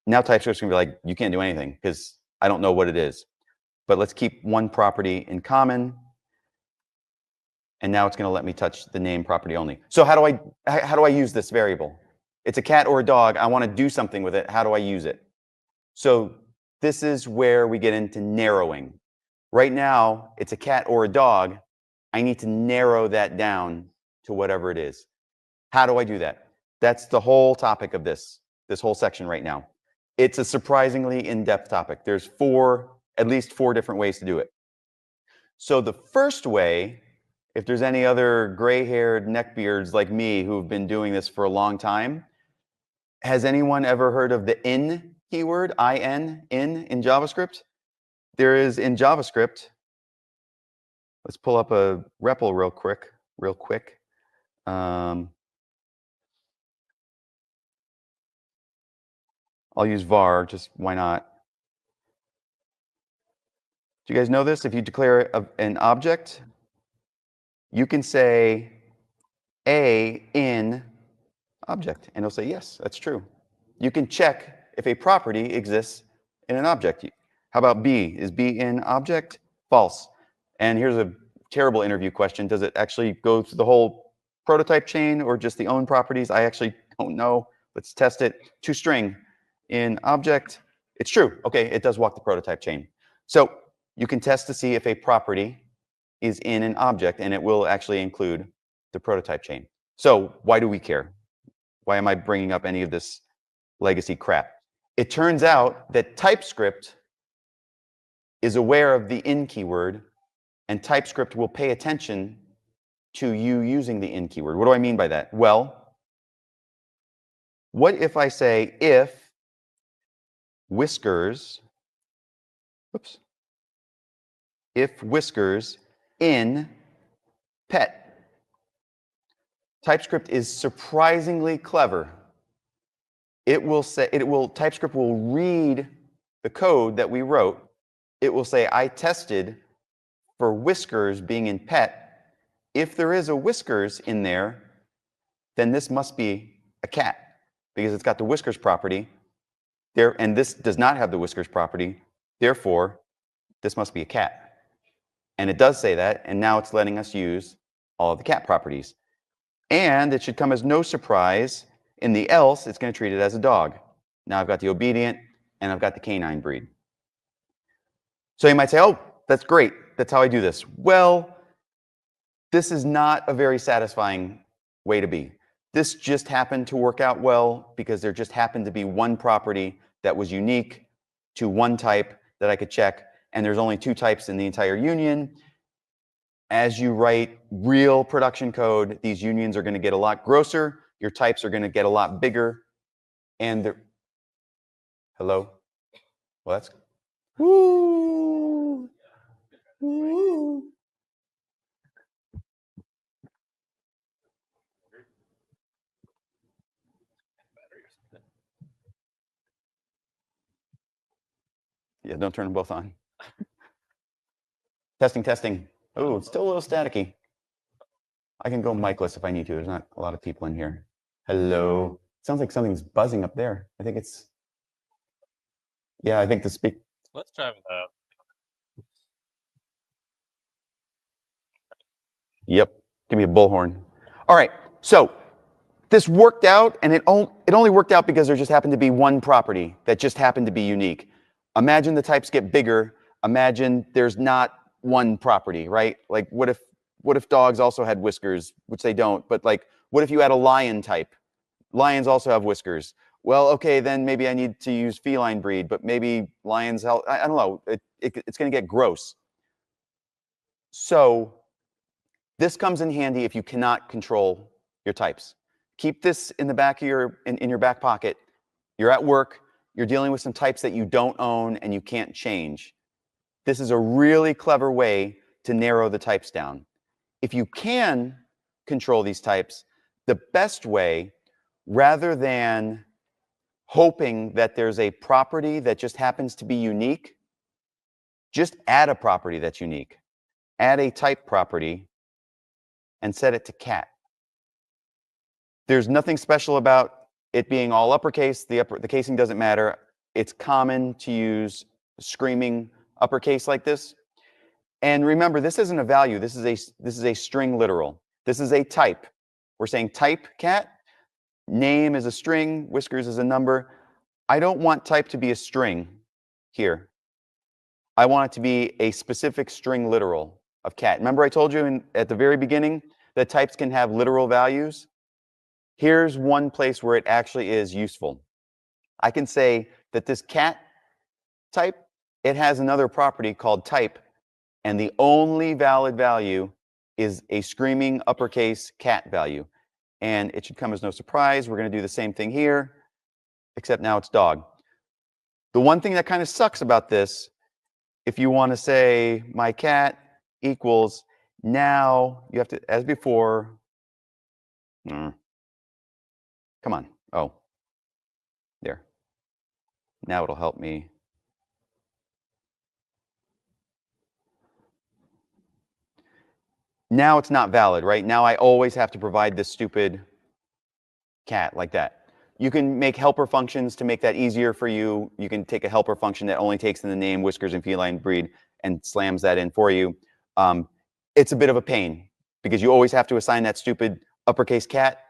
Speaker 1: now TypeScript's going to be like, you can't do anything because I don't know what it is. But let's keep one property in common. And now it's going to let me touch the name property only. So how do I use this variable? It's a cat or a dog. I want to do something with it. How do I use it? So this is where we get into narrowing. Right now, it's a cat or a dog. I need to narrow that down to whatever it is. How do I do that? That's the whole topic of this whole section right now. It's a surprisingly in-depth topic. There's at least four different ways to do it. So the first way, if there's any other gray-haired neckbeards like me who've been doing this for a long time, has anyone ever heard of the in keyword, in JavaScript? There is in JavaScript. Let's pull up a REPL real quick. I'll use var, just why not? Do you guys know this? If you declare an object, you can say a in object, and it'll say, yes, that's true. You can check if a property exists in an object. How about B? Is B in object? False. And here's a terrible interview question. Does it actually go through the whole prototype chain or just the own properties? I actually don't know. Let's test it. ToString in object. It's true. Okay, it does walk the prototype chain. So you can test to see if a property is in an object, and it will actually include the prototype chain. So why do we care? Why am I bringing up any of this legacy crap? It turns out that TypeScript is aware of the in keyword, and TypeScript will pay attention to you using the in keyword. What do I mean by that? Well, what if I say if whiskers, if whiskers in pet? TypeScript is surprisingly clever. TypeScript will read the code that we wrote. It will say, I tested for whiskers being in pet. If there is a whiskers in there, then this must be a cat because it's got the whiskers property there, and this does not have the whiskers property. Therefore, this must be a cat. And it does say that, and now it's letting us use all of the cat properties. And it should come as no surprise, in the else, it's going to treat it as a dog. Now I've got the obedient, and I've got the canine breed. So you might say, oh, that's great. That's how I do this. Well, this is not a very satisfying way to be. This just happened to work out well because there just happened to be one property that was unique to one type that I could check, and there's only two types in the entire union. As you write real production code, these unions are going to get a lot grosser, your types are going to get a lot bigger, and they're... Hello? Well, that's... Woo! Woo! Yeah, don't turn them both on. Testing. Oh, it's still a little staticky. I can go micless if I need to. There's not a lot of people in here. Hello. Sounds like something's buzzing up there. I think it's... Yeah, I think the speak...
Speaker 2: Let's try with that.
Speaker 1: Yep. Give me a bullhorn. All right. So this worked out, and it only worked out because there just happened to be one property that just happened to be unique. Imagine the types get bigger. Imagine there's not one property, right? Like what if dogs also had whiskers, which they don't, but like what if you had a lion type? Lions also have whiskers. Well, okay, then maybe I need to use feline breed, but maybe lions, I don't know, it's going to get gross. So this comes in handy if you cannot control your types. Keep this in the back of in your back pocket. You're at work, you're dealing with some types that you don't own and you can't change. This is a really clever way to narrow the types down. If you can control these types, the best way, rather than hoping that there's a property that just happens to be unique, just add a property that's unique. Add a type property and set it to cat. There's nothing special about it being all uppercase. The casing doesn't matter. It's common to use screaming uppercase like this. And remember, this isn't a value. This is a string literal. This is a type. We're saying type cat. Name is a string. Whiskers is a number. I don't want type to be a string here. I want it to be a specific string literal of cat. Remember I told you at the very beginning that types can have literal values? Here's one place where it actually is useful. I can say that this cat type, it has another property called type, and the only valid value is a screaming uppercase cat value. And it should come as no surprise. We're going to do the same thing here, except now it's dog. The one thing that kind of sucks about this, if you want to say my cat equals, now you have to, as before, come on. Oh, there. Now it'll help me. Now it's not valid, right? Now I always have to provide this stupid cat like that. You can make helper functions to make that easier for you. You can take a helper function that only takes in the name, whiskers, and feline breed and slams that in for you. It's a bit of a pain because you always have to assign that stupid uppercase cat.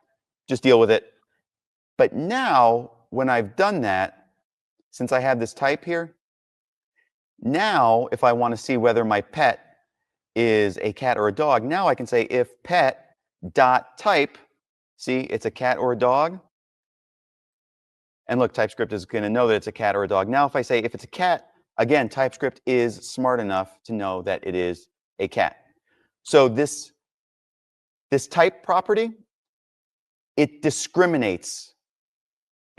Speaker 1: Just deal with it. But now, when I've done that, since I have this type here, now if I want to see whether my pet is a cat or a dog, now I can say if pet dot type, see, it's a cat or a dog. And look, TypeScript is going to know that it's a cat or a dog. Now if I say if it's a cat, again, TypeScript is smart enough to know that it is a cat. So this type property, it discriminates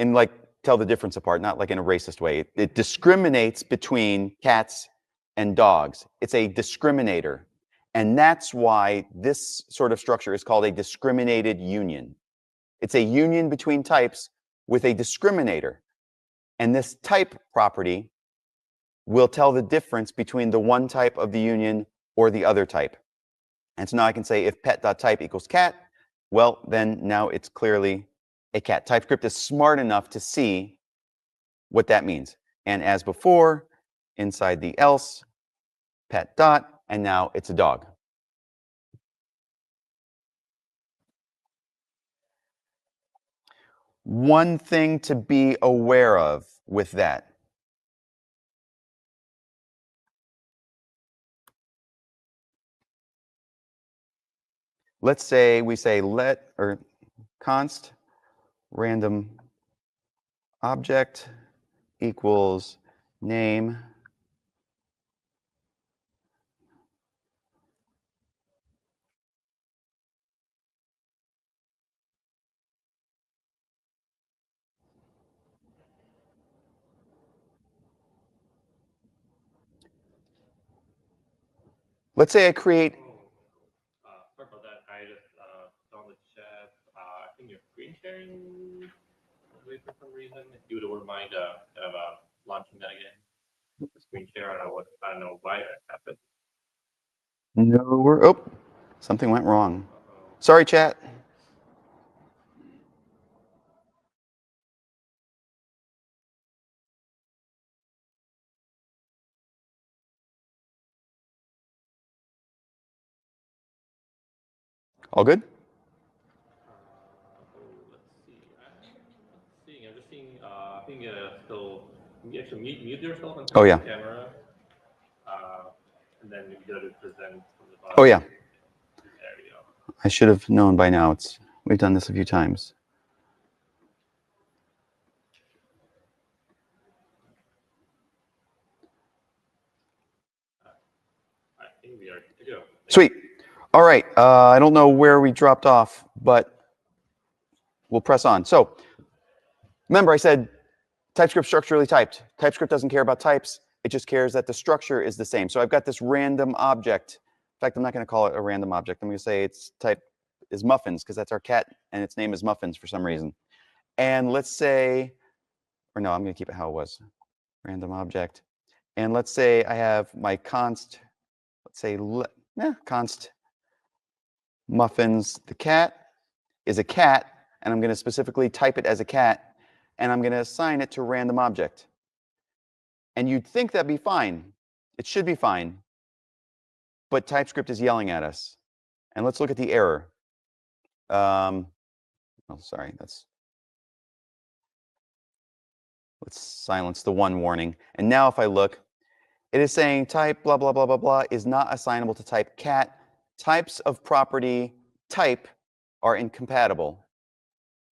Speaker 1: in like tell the difference apart, not like in a racist way. It discriminates between cats and dogs. It's a discriminator. And that's why this sort of structure is called a discriminated union. It's a union between types with a discriminator. And this type property will tell the difference between the one type of the union or the other type. And so now I can say if pet.type equals cat, well, then now it's clearly a cat. TypeScript is smart enough to see what that means. And as before, inside the else, pet dot, and now it's a dog. One thing to be aware of with that. Let's say we say let or const random object equals name let's say I create
Speaker 2: Sorry about that. I just saw in the chat. I think you're screen sharing for some reason. If you wouldn't mind kind of launching that again. The screen share. I don't know why that happened.
Speaker 1: no, oh, something went wrong. Sorry, chat. All good?
Speaker 2: I'm just seeing. I think still. You actually mute yourself and
Speaker 1: Oh, yeah.
Speaker 2: the camera. And then you go to present from the bottom.
Speaker 1: Oh, yeah.
Speaker 2: There you go.
Speaker 1: I should have known by now. We've done this a few times.
Speaker 2: I think we are good to go.
Speaker 1: Sweet. All right. I don't know where we dropped off, but we'll press on. So remember I said TypeScript structurally typed. TypeScript doesn't care about types. It just cares that the structure is the same. So I've got this random object. In fact, I'm not going to call it a random object. I'm going to say its type is muffins because that's our cat and its name is muffins for some reason. And let's say, or no, I'm going to keep it how it was. Random object. And let's say I have my const, let's say const muffins. The cat is a cat, and I'm going to specifically type it as a cat, and I'm going to assign it to random object. And you'd think that'd be fine. It should be fine. but TypeScript is yelling at us. And let's look at the error. Oh, sorry, let's silence the one warning. And now if I look, it is saying type blah, blah, blah, blah, blah is not assignable to type cat. Types of property type are incompatible.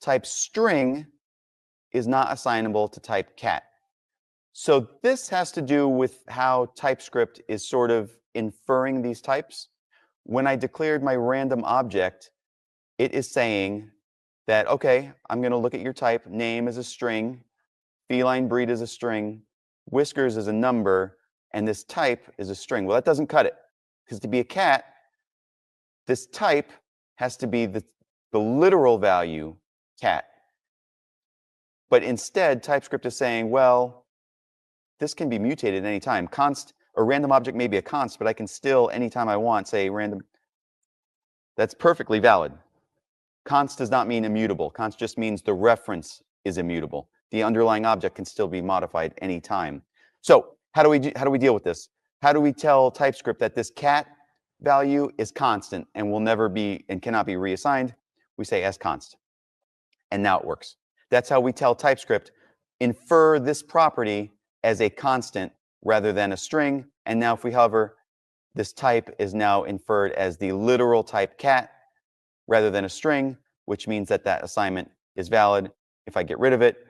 Speaker 1: Type string is not assignable to type cat. So this has to do with how TypeScript is sort of inferring these types. When I declared my random object, it is saying that, okay, I'm going to look at your type. Name is a string. Feline breed is a string. Whiskers is a number. And this type is a string. Well, that doesn't cut it. Because to be a cat, this type has to be the literal value cat. But instead, TypeScript is saying, well, this can be mutated at any time. Const, a random object may be a const, but I can still, anytime I want, say random. That's perfectly valid. Const does not mean immutable. Const just means the reference is immutable. The underlying object can still be modified anytime. So how do we deal with this? How do we tell TypeScript that this cat value is constant and will never be and cannot be reassigned? We say sconst. And now it works. That's how we tell TypeScript, infer this property as a constant rather than a string. And now if we hover, this type is now inferred as the literal type cat rather than a string, which means that that assignment is valid. If I get rid of it,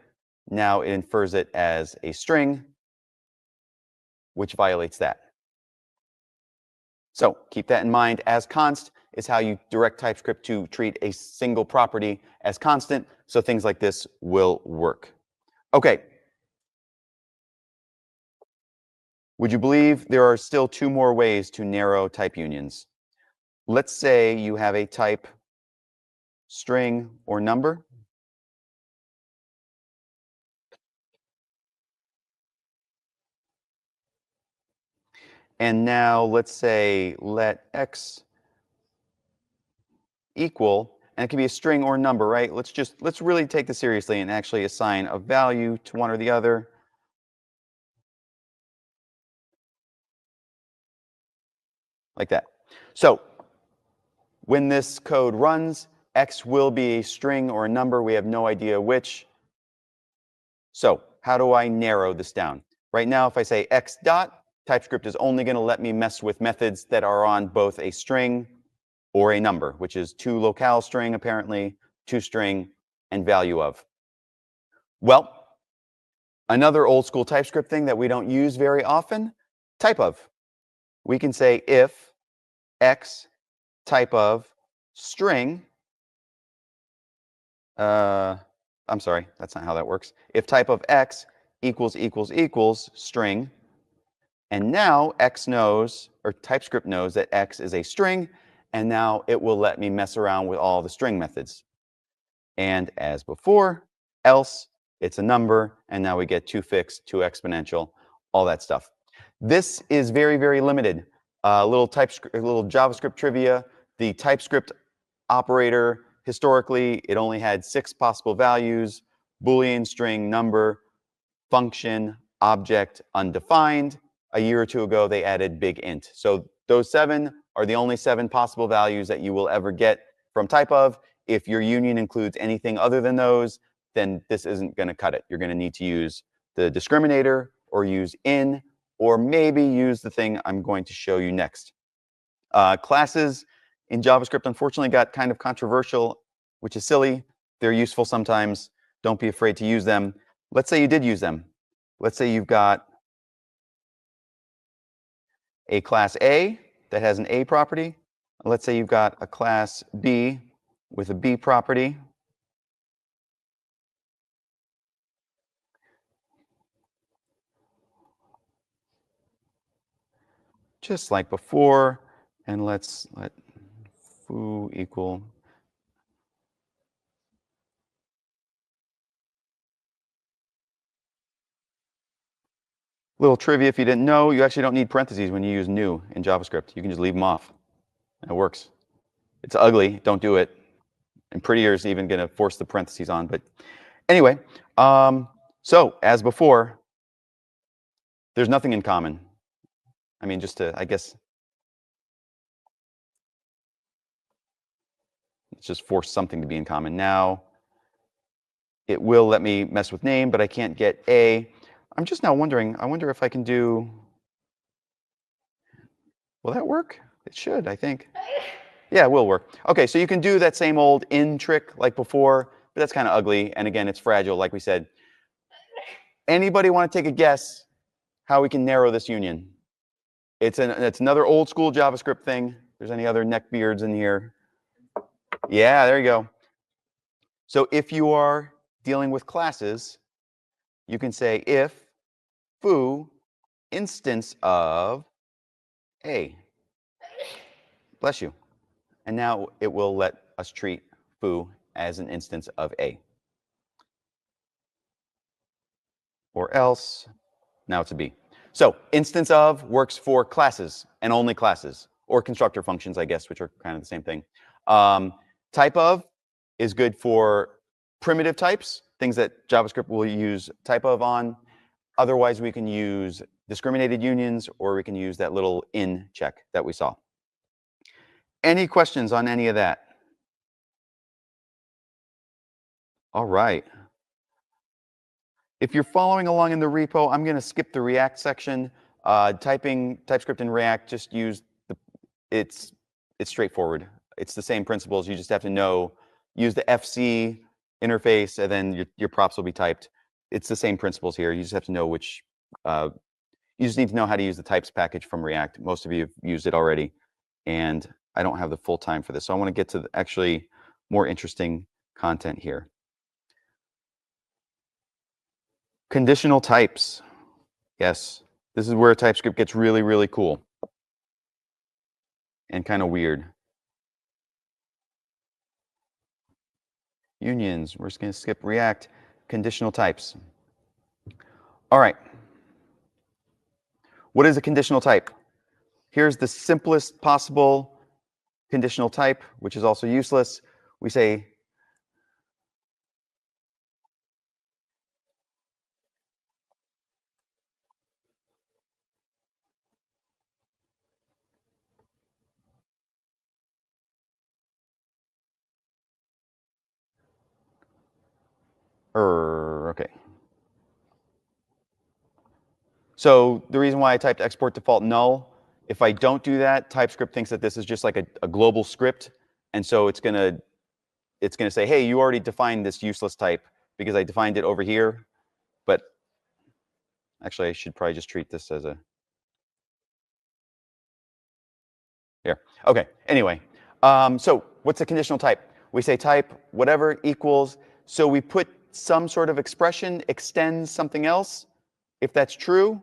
Speaker 1: now it infers it as a string, which violates that. So keep that in mind. Asconst is how you direct TypeScript to treat a single property as constant. So things like this will work. Okay. Would you believe there are still two more ways to narrow type unions? Let's say you have a type string or number. And now let's say let x equal, and it can be a string or number, right? Let's really take this seriously and actually assign a value to one or the other. Like that. So when this code runs, x will be a string or a number. We have no idea which. So how do I narrow this down? Right now, if I say x dot, TypeScript is only going to let me mess with methods that are on both a string or a number, which is toLocale apparently, toString, and value of. Well, another old school TypeScript thing that we don't use very often, type of. We can say if x type of string, I'm sorry, that's not how that works. If type of x equals string, and now x knows, or TypeScript knows that x is a string, and now it will let me mess around with all the string methods. And as before, else, it's a number, and now we get toFixed, toExponential, all that stuff. This is very, very limited. A little JavaScript trivia. The TypeScript operator, historically, it only had 6 possible values: Boolean, string, number, function, object, undefined. A year or two ago, they added big int. So those 7 are the only 7 possible values that you will ever get from type of. If your union includes anything other than those, then this isn't going to cut it. You're going to need to use the discriminator or use in, or maybe use the thing I'm going to show you next. Classes in JavaScript, unfortunately, got kind of controversial, which is silly. They're useful sometimes. Don't be afraid to use them. Let's say you did use them. Let's say you've got a class A that has an A property. Let's say you've got a class B with a B property. Just like before, and let's let foo equal. Little trivia, if you didn't know, you actually don't need parentheses when you use new in JavaScript. You can just leave them off. It works. It's ugly. Don't do it. And Prettier is even going to force the parentheses on. But anyway, so as before, there's nothing in common. I mean, just to, I guess, Let's just force something to be in common. Now, it will let me mess with name, but I can't get A. I'm just now wondering, I wonder if I can do, will that work? It should, I think. Yeah, it will work. Okay, so you can do that same old in trick like before, but that's kind of ugly. And again, it's fragile, like we said. Anybody want to take a guess how we can narrow this union? It's another old school JavaScript thing. If there's any other neckbeards in here. Yeah, there you go. So if you are dealing with classes, you can say if foo instance of A. Bless you. And now it will let us treat foo as an instance of A. Or else, now it's a B. So instance of works for classes and only classes, or constructor functions, I guess, which are kind of the same thing. Type of is good for primitive types, things that JavaScript will use type of on. Otherwise, we can use discriminated unions, or we can use that little in check that we saw. Any questions on any of that? All right. If you're following along in the repo, I'm going to skip the React section. Typing TypeScript in React, just use it's straightforward. It's the same principles. You just have to use the FC interface, and then your props will be typed. It's the same principles here. You just have to know which. You just need to know how to use the types package from React. Most of you have used it already, and I don't have the full time for this, so I want to get to actually more interesting content here. Conditional types. Yes, this is where TypeScript gets really, really cool and kind of weird. Unions. We're just going to skip React. Conditional types. All right. What is a conditional type? Here's the simplest possible conditional type, which is also useless. We say okay. So the reason why I typed export default null, if I don't do that, TypeScript thinks that this is just like a global script, and so it's gonna say, hey, you already defined this useless type because I defined it over here. But actually, I should probably just treat this as a here. Okay. Anyway, so what's a conditional type? We say type whatever equals. So we put some sort of expression extends something else. If that's true,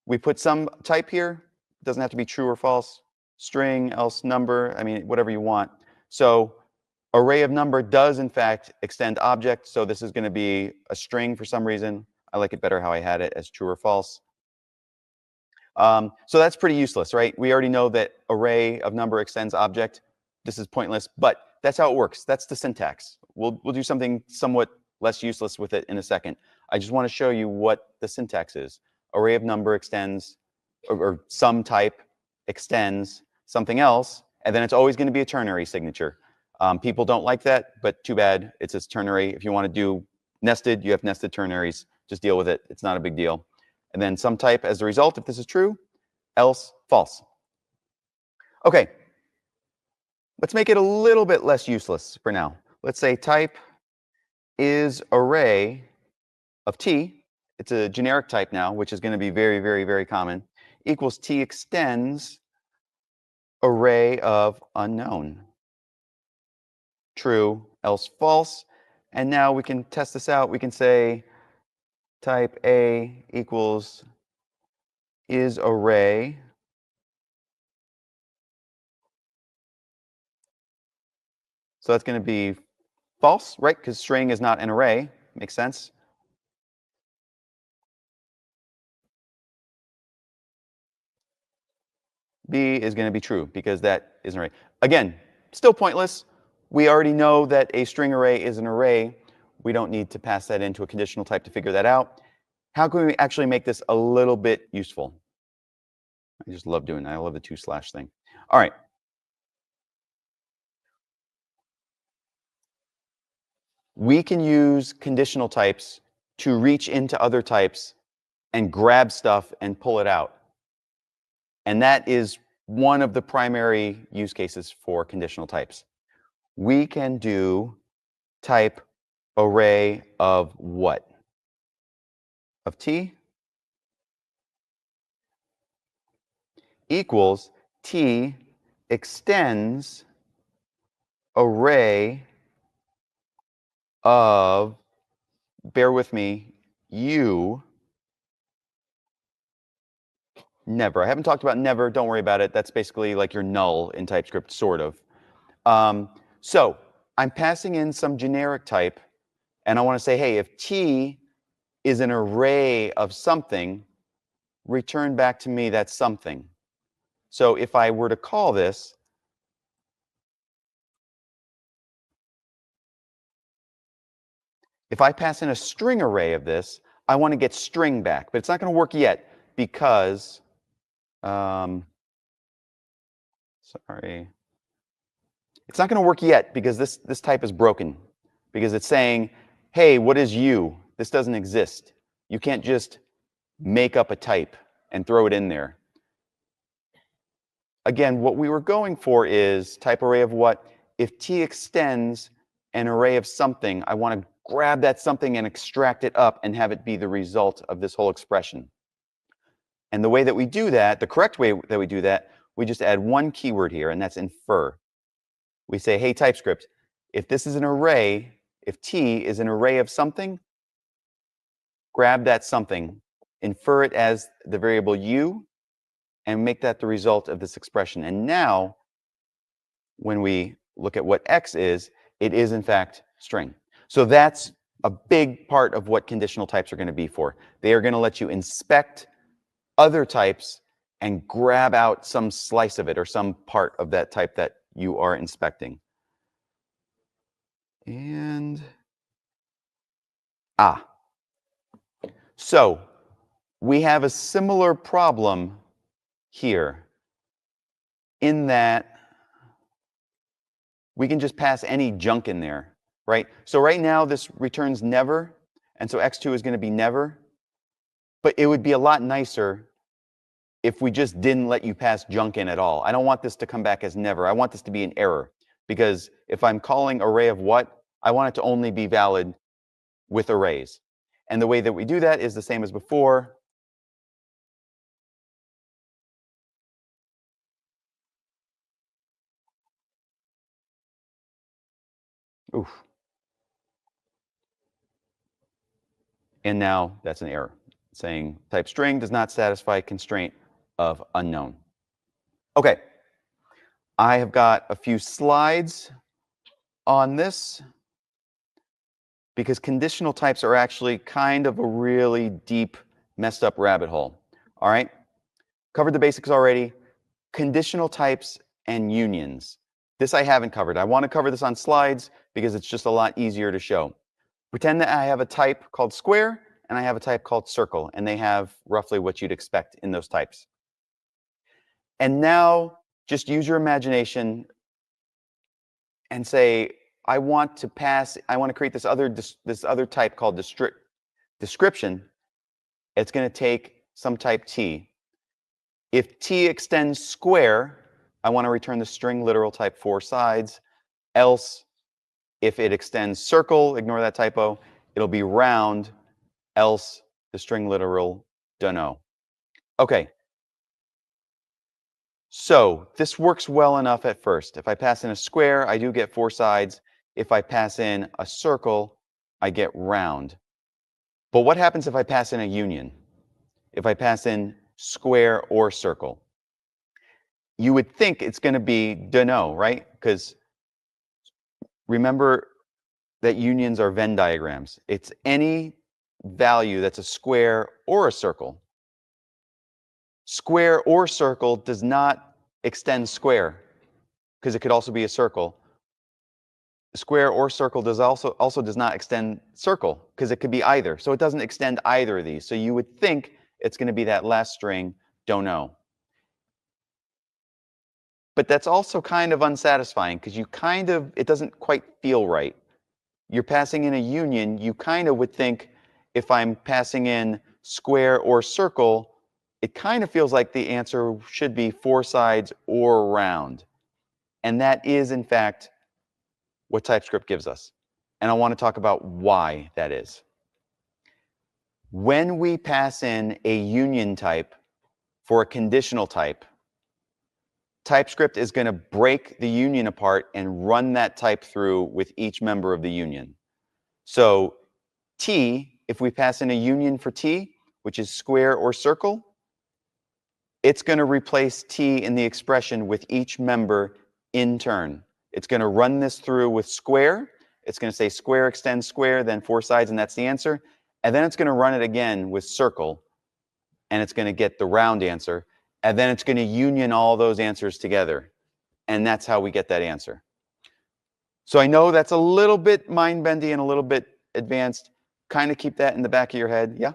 Speaker 1: we put some type here. It doesn't have to be true or false. String, else number, I mean, whatever you want. So array of number does, in fact, extend object. So this is going to be a string for some reason. I like it better how I had it as true or false. So that's pretty useless, right? We already know that array of number extends object. This is pointless, but that's how it works. That's the syntax. We'll do something somewhat less useless with it in a second. I just want to show you what the syntax is. Array of number extends, or some type extends something else, and then it's always going to be a ternary signature. People don't like that, but too bad. It's a ternary. If you want to do nested, you have nested ternaries. Just deal with it. It's not a big deal. And then some type as a result, if this is true, else false. Okay, let's make it a little bit less useless for now. Let's say type is array of t. It's a generic type now, which is going to be very, very, very common, equals t extends array of unknown. True, else false. And now we can test this out. We can say type A equals is array so that's going to be false, right? Because string is not an array. Makes sense. B is going to be true because that is an array. Again, still pointless. We already know that a string array is an array. We don't need to pass that into a conditional type to figure that out. How can we actually make this a little bit useful? I just love doing that. I love the 2/ thing. All right. we can use conditional types to reach into other types and grab stuff and pull it out. And that is one of the primary use cases for conditional types. We can do type array of what? Of t equals t extends array of, bear with me, u never. I haven't talked about never. Don't worry about it. That's basically like your null in TypeScript, sort of. So I'm passing in some generic type, and I want to say, hey, if t is an array of something, return back to me that something. So if I were to call this, if I pass in a string array of this, I want to get string back, but it's not going to work yet because, sorry. It's not going to work yet because this type is broken, because it's saying, hey, what is u? This doesn't exist. You can't just make up a type and throw it in there. Again, what we were going for is type array of what? If t extends an array of something, I want to grab that something and extract it up and have it be the result of this whole expression. And the way that we do that, the correct way that we do that, we just add one keyword here, and that's infer. We say, hey, TypeScript, if this is an array, if t is an array of something, grab that something, infer it as the variable u, and make that the result of this expression. And now, when we look at what x is, it is in fact string. So that's a big part of what conditional types are going to be for. They are going to let you inspect other types and grab out some slice of it or some part of that type that you are inspecting. And so we have a similar problem here in that we can just pass any junk in there, right? So right now this returns never, and so x2 is going to be never. But it would be a lot nicer if we just didn't let you pass junk in at all. I don't want this to come back as never. I want this to be an error, because if I'm calling array of what, I want it to only be valid with arrays. And the way that we do that is the same as before. Oof. And now that's an error, saying type string does not satisfy constraint of unknown. Okay, I have got a few slides on this, because conditional types are actually kind of a really deep, messed up rabbit hole. All right? Covered the basics already. Conditional types and unions. This I haven't covered. I want to cover this on slides because it's just a lot easier to show. Pretend that I have a type called square and I have a type called circle, and they have roughly what you'd expect in those types. And now just use your imagination and say, I want to create this other type called description. It's going to take some type t. If t extends square, I want to return the string literal type 4 sides. Else, if it extends circle, ignore that typo, it'll be round. Else, the string literal dunno. Okay. So this works well enough at first. If I pass in a square, I do get 4 sides. If I pass in a circle, I get round. But what happens if I pass in a union? If I pass in square or circle? You would think it's going to be dunno, right? Because remember that unions are Venn diagrams. It's any value that's a square or a circle. Square or circle does not extend square, because it could also be a circle. Square or circle also does not extend circle, because it could be either. So it doesn't extend either of these. So you would think it's going to be that last string, don't know. But that's also kind of unsatisfying, because it doesn't quite feel right. you're passing in a union, you kind of would think if I'm passing in square or circle, it kind of feels like the answer should be 4 sides or round. And that is, in fact, what TypeScript gives us. And I want to talk about why that is. When we pass in a union type for a conditional type, TypeScript is going to break the union apart and run that type through with each member of the union. So T, if we pass in a union for T, which is square or circle, it's going to replace T in the expression with each member in turn. It's going to run this through with square. It's going to say square extends square, then 4 sides, and that's the answer. And then it's going to run it again with circle, and it's going to get the round answer. And then it's going to union all those answers together. And that's how we get that answer. So I know that's a little bit mind-bendy and a little bit advanced. Kind of keep that in the back of your head. Yeah?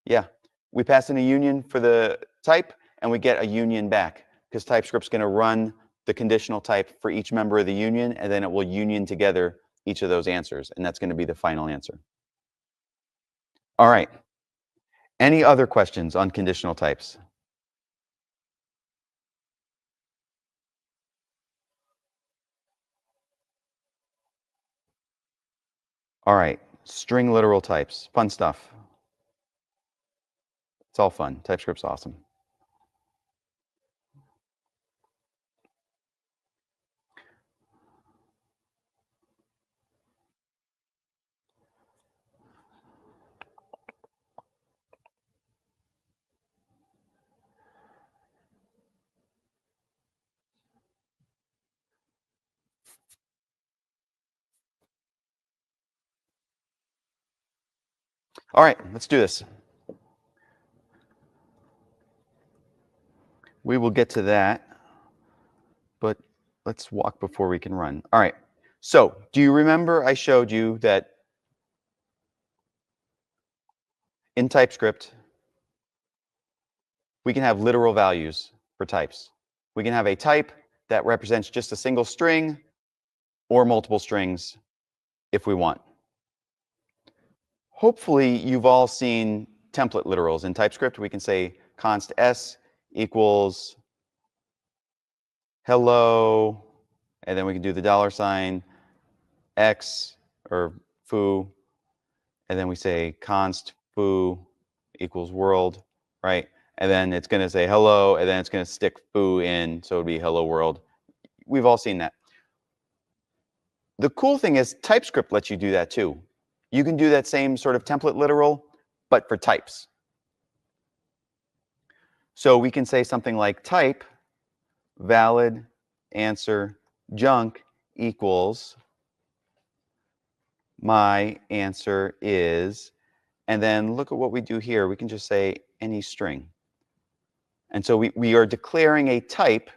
Speaker 1: Yeah. We pass in a union for the type, and we get a union back, because TypeScript's going to run the conditional type for each member of the union, and then it will union together each of those answers, and that's going to be the final answer. All right. Any other questions on conditional types? All right. String literal types. Fun stuff. It's all fun. TypeScript's awesome. All right, let's do this. We will get to that, but let's walk before we can run. All right, so do you remember I showed you that in TypeScript, we can have literal values for types. We can have a type that represents just a single string or multiple strings if we want. Hopefully, you've all seen template literals in TypeScript. We can say const s equals hello, and then we can do the $ x or foo, and then we say const foo equals world, right? And then it's going to say hello, and then it's going to stick foo in, so it would be hello world. We've all seen that. The cool thing is TypeScript lets you do that too. You can do that same sort of template literal, but for types. So we can say something like type valid answer junk equals my answer is, and then look at what we do here. We can just say any string. And so we are declaring a type,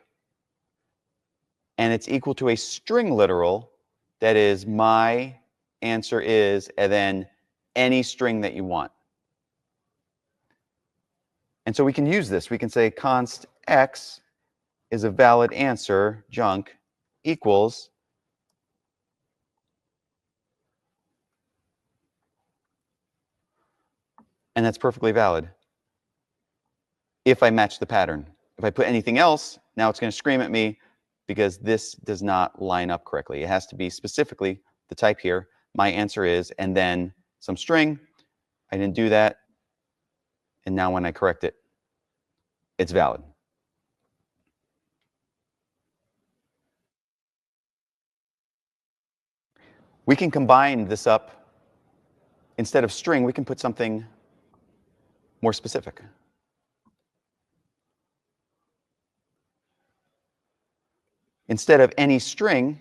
Speaker 1: and it's equal to a string literal that is my answer is, and then any string that you want. And so we can use this. We can say const x is a valid answer, junk, equals, and that's perfectly valid if I match the pattern. If I put anything else, now it's going to scream at me because this does not line up correctly. It has to be specifically the type here. My answer is, and then some string. I didn't do that. And now when I correct it, it's valid. We can combine this up. Instead of string, we can put something more specific. Instead of any string,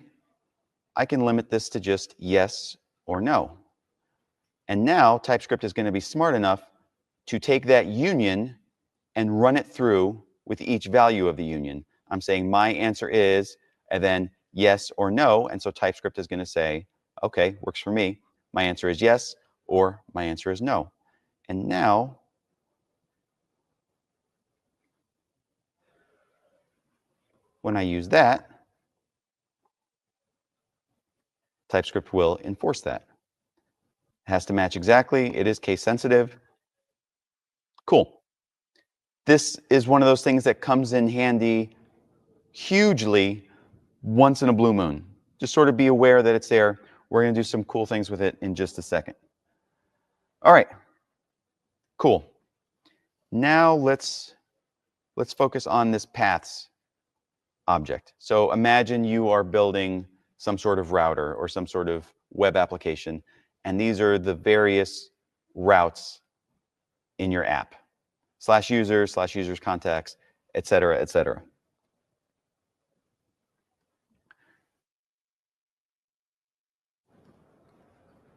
Speaker 1: I can limit this to just yes or no. And now TypeScript is going to be smart enough to take that union and run it through with each value of the union. I'm saying my answer is, and then yes or no. And so TypeScript is going to say, okay, works for me. My answer is yes, or my answer is no. And now, when I use that, TypeScript will enforce that. It has to match exactly. It is case sensitive. Cool. This is one of those things that comes in handy hugely once in a blue moon. Just sort of be aware that it's there. We're going to do some cool things with it in just a second. All right. Cool. Now let's focus on this paths object. So imagine you are building some sort of router or some sort of web application, and these are the various routes in your app. /users, /users contacts, etc., etc.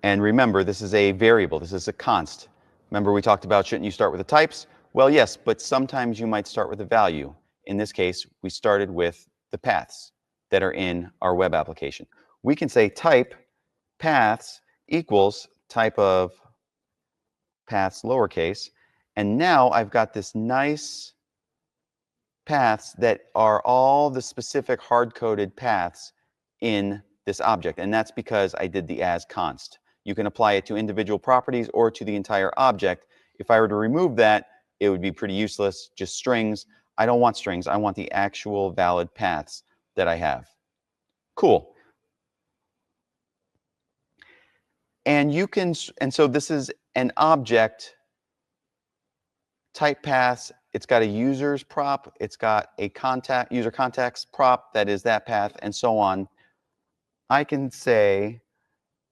Speaker 1: And remember, this is a variable. This is a const. Remember we talked about shouldn't you start with the types? Well, yes, but sometimes you might start with a value. In this case, we started with the paths that are in our web application. We can say type paths equals type of paths lowercase, and now I've got this nice paths that are all the specific hard-coded paths in this object, and that's because I did the as const. You can apply it to individual properties or to the entire object. If I were to remove that, it would be pretty useless, just strings. I don't want strings. I want the actual valid paths that I have. Cool. And so this is an object type paths. It's got a users prop. It's got a user contacts prop that is that path, and so on. I can say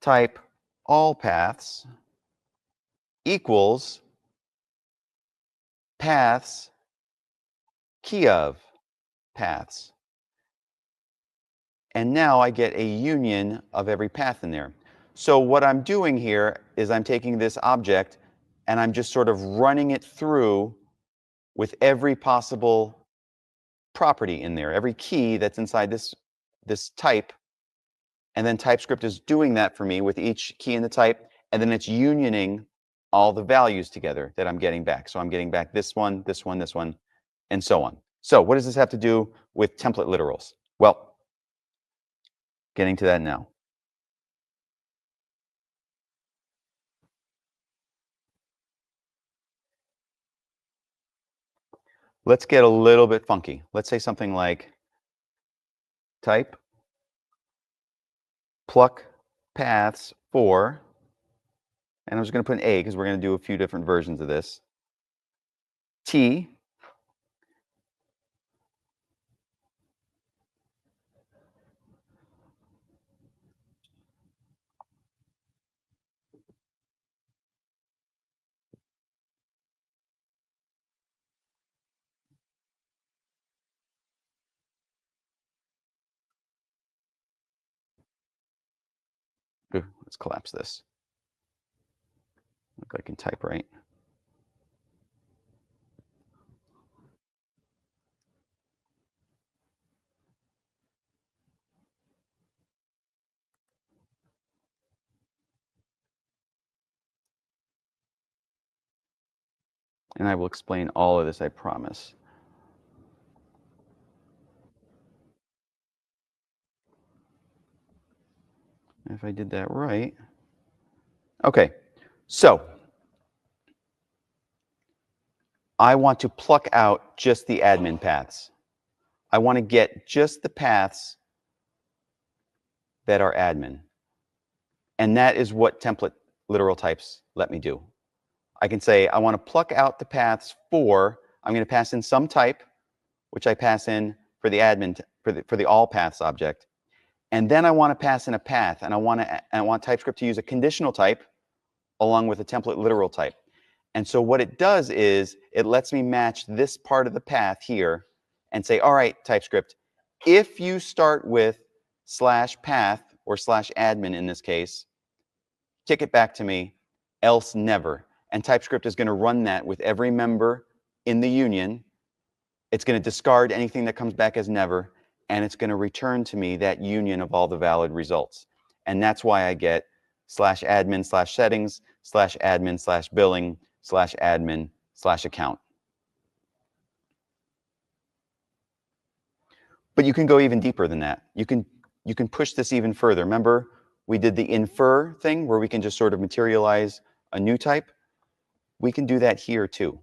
Speaker 1: type all paths equals paths key of paths. And now I get a union of every path in there. So what I'm doing here is I'm taking this object and I'm just sort of running it through with every possible property in there, every key that's inside this type. And then TypeScript is doing that for me with each key in the type, and then it's unioning all the values together that I'm getting back. So I'm getting back this one, this one, this one, and so on. So what does this have to do with template literals? Well, getting to that now. Let's get a little bit funky. Let's say something like type pluck paths for, and I'm just going to put an A because we're going to do a few different versions of this. T let's collapse this. Look like I can type right. And I will explain all of this, I promise. If I did that right. Okay, so I want to pluck out just the admin paths. I want to get just the paths that are admin. And that is what template literal types let me do. I can say I want to pluck out the paths for, I'm going to pass in some type, which I pass in for the admin, for the all paths object. And then I want to pass in a path, and I want TypeScript to use a conditional type along with a template literal type. And so what it does is it lets me match this part of the path here and say, all right, TypeScript, if you start with /path or /admin in this case, kick it back to me, else never. And TypeScript is going to run that with every member in the union. It's going to discard anything that comes back as never, and it's going to return to me that union of all the valid results. And that's why I get /admin /settings /admin /billing /admin /account. But you can go even deeper than that. You can push this even further. Remember, we did the infer thing where we can just sort of materialize a new type. We can do that here too.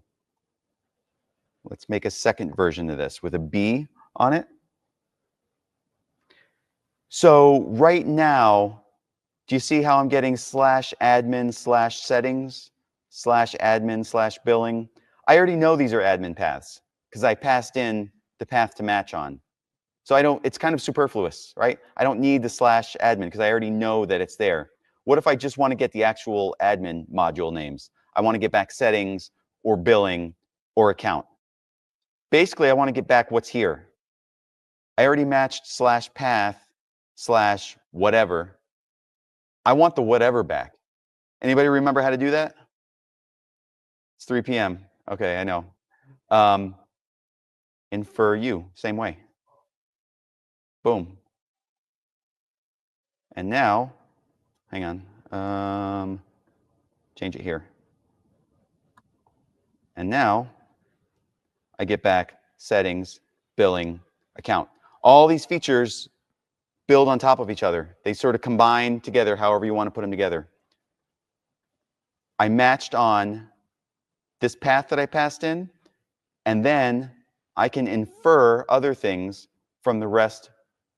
Speaker 1: Let's make a second version of this with a B on it. So right now, do you see how I'm getting /admin/settings/admin/billing? I already know these are admin paths because I passed in the path to match on. So it's kind of superfluous, right? I don't need the /admin because I already know that it's there. What if I just want to get the actual admin module names? I want to get back settings or billing or account. Basically, I want to get back what's here. I already matched /path/whatever. I want the whatever back. Anybody remember how to do that? It's 3 p.m. Okay, I know. Infer you, same way. Boom. And now, hang on, change it here. And now, I get back settings, billing, account. All these features build on top of each other. They sort of combine together however you want to put them together. I matched on this path that I passed in, and then I can infer other things from the rest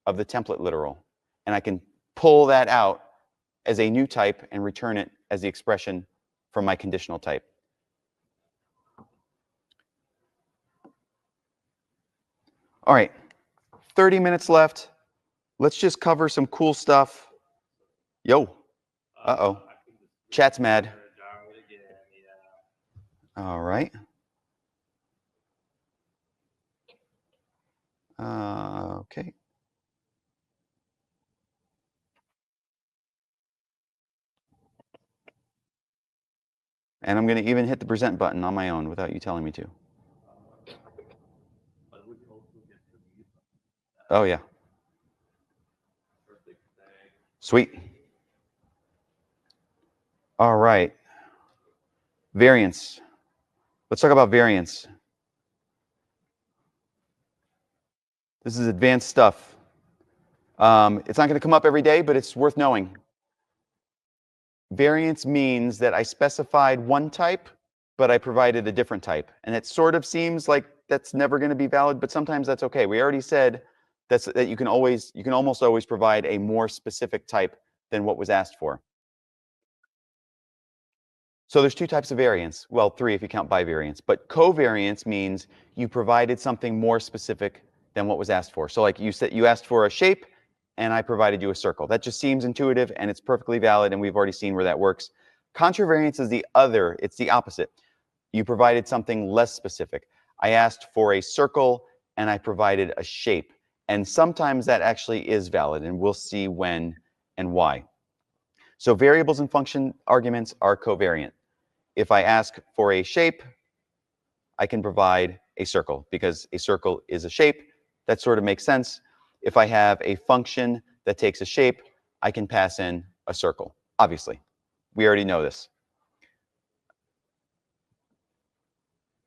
Speaker 1: of the template literal. And I can pull that out as a new type and return it as the expression from my conditional type. All right, 30 minutes left. Let's just cover some cool stuff. Yo, uh-oh, chat's mad. All right. Okay. And I'm going to even hit the present button on my own without you telling me to. Oh, yeah. Sweet. All right. Variance. Let's talk about variance. This is advanced stuff. It's not going to come up every day, but it's worth knowing. Variance means that I specified one type, but I provided a different type. And it sort of seems like that's never going to be valid, but sometimes that's okay. We already said that you can almost always provide a more specific type than what was asked for. So there's two types of variance. Well, three if you count bivariance. But covariance means you provided something more specific than what was asked for. So like you said, you asked for a shape, and I provided you a circle. That just seems intuitive, and it's perfectly valid, and we've already seen where that works. Contravariance is the other. It's the opposite. You provided something less specific. I asked for a circle, and I provided a shape. And sometimes that actually is valid, and we'll see when and why. So variables and function arguments are covariant. If I ask for a shape, I can provide a circle because a circle is a shape. That sort of makes sense. If I have a function that takes a shape, I can pass in a circle. Obviously, we already know this.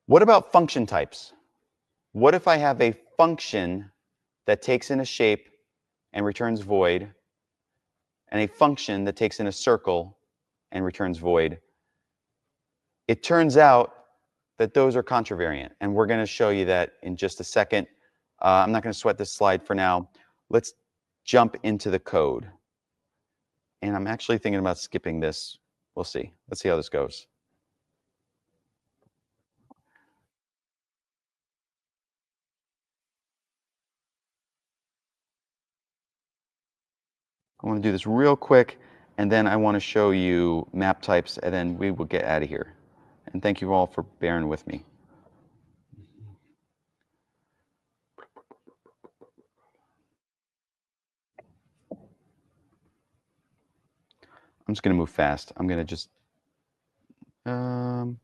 Speaker 1: What about function types? What if I have a function that takes in a shape and returns void, and a function that takes in a circle and returns void? It turns out that those are contravariant, and we're going to show you that in just a second. I'm not going to sweat this slide for now. Let's jump into the code. And I'm actually thinking about skipping this. We'll see. Let's see how this goes. I want to do this real quick, and then I want to show you map types, and then we will get out of here. And thank you all for bearing with me. I'm just going to move fast. I'm going to just... all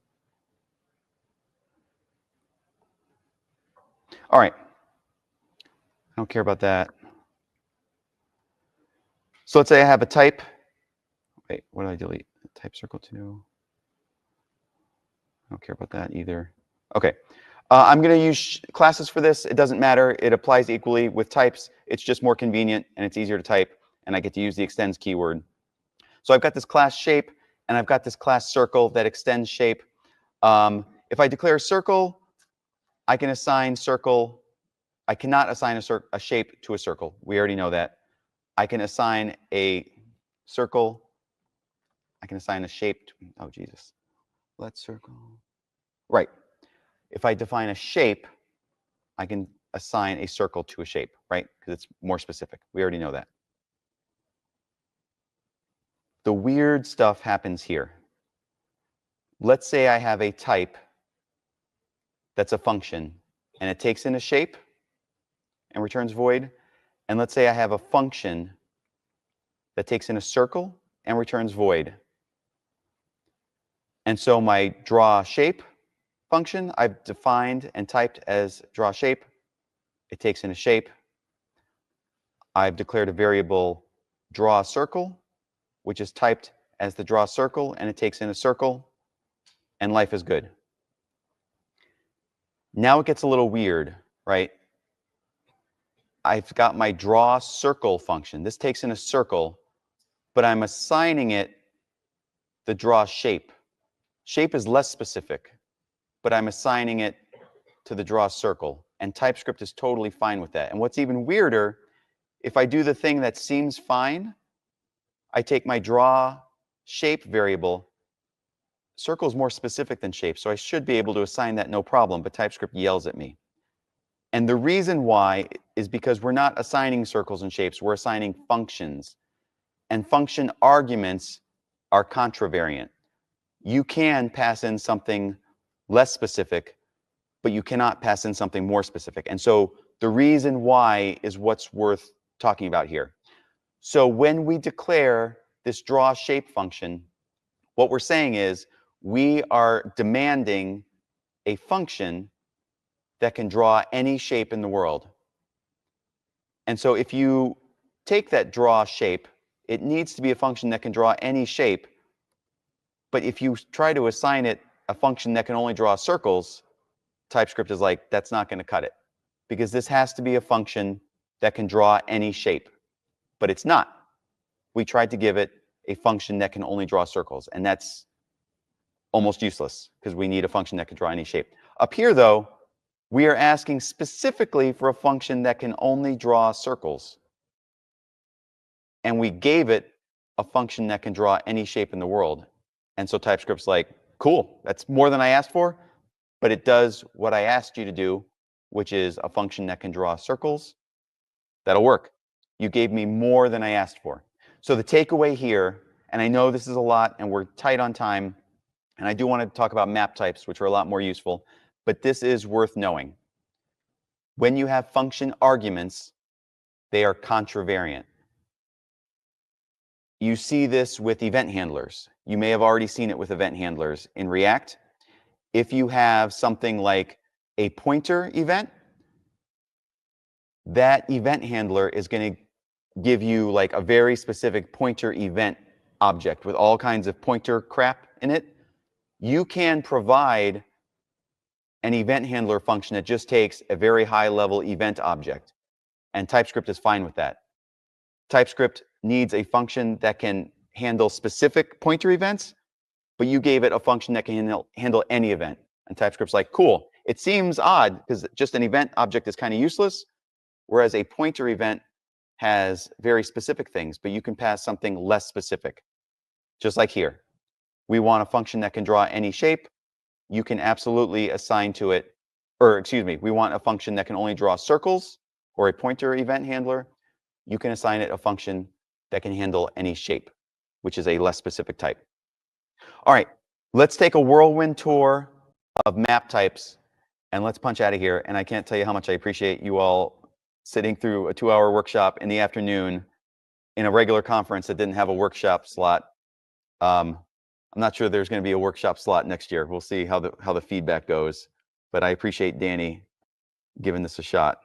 Speaker 1: right. I don't care about that. So let's say I have a type. Wait, what did I delete? Type circle 2. I don't care about that either. Okay. I'm going to use classes for this. It doesn't matter. It applies equally with types. It's just more convenient, and it's easier to type. and I get to use the extends keyword. So I've got this class shape, and I've got this class circle that extends shape. If I declare circle, I can assign circle. I cannot assign a shape to a circle. We already know that. I can assign a circle. I can assign a shape. Oh, Jesus. Let's circle. Right. If I define a shape, I can assign a circle to a shape, right? Because it's more specific. We already know that. The weird stuff happens here. Let's say I have a type that's a function, and it takes in a shape and returns void. And let's say I have a function that takes in a circle and returns void. And so my draw shape function, I've defined and typed as draw shape. It takes in a shape. I've declared a variable draw circle, which is typed as the draw circle, and it takes in a circle, and life is good. Now it gets a little weird, right? I've got my draw circle function. This takes in a circle, but I'm assigning it the draw shape. Shape is less specific, but I'm assigning it to the draw circle, and TypeScript is totally fine with that. And what's even weirder, if I do the thing that seems fine, I take my draw shape variable. Circle is more specific than shape, so I should be able to assign that no problem, but TypeScript yells at me. And the reason why is because we're not assigning circles and shapes, we're assigning functions. And function arguments are contravariant. You can pass in something less specific, but you cannot pass in something more specific. And so the reason why is what's worth talking about here. So when we declare this draw shape function, what we're saying is we are demanding a function that can draw any shape in the world. And so if you take that draw shape, it needs to be a function that can draw any shape. But if you try to assign it a function that can only draw circles, TypeScript is like, that's not going to cut it. Because this has to be a function that can draw any shape. But it's not. We tried to give it a function that can only draw circles. And that's almost useless, because we need a function that can draw any shape. Up here, though, we are asking specifically for a function that can only draw circles. And we gave it a function that can draw any shape in the world. And so TypeScript's like, cool, that's more than I asked for, but it does what I asked you to do, which is a function that can draw circles. That'll work. You gave me more than I asked for. So the takeaway here, and I know this is a lot and we're tight on time, and I do want to talk about map types, which are a lot more useful, but this is worth knowing. When you have function arguments, they are contravariant. You see this with event handlers. You may have already seen it with event handlers in React. If you have something like a pointer event, that event handler is going to give you like a very specific pointer event object with all kinds of pointer crap in it. You can provide an event handler function that just takes a very high level event object, and TypeScript is fine with that. TypeScript needs a function that can handle specific pointer events, but you gave it a function that can handle any event. And TypeScript's like, cool. It seems odd because just an event object is kind of useless, whereas a pointer event has very specific things, but you can pass something less specific. Just like here. We want a function that can draw any shape. You can absolutely assign to it, or excuse me, we want a function that can only draw circles or a pointer event handler. You can assign it a function that can handle any shape, which is a less specific type. All right, let's take a whirlwind tour of map types, and let's punch out of here. And I can't tell you how much I appreciate you all sitting through a 2-hour workshop in the afternoon in a regular conference that didn't have a workshop slot. I'm not sure there's going to be a workshop slot next year. We'll see how the feedback goes. But I appreciate Danny giving this a shot.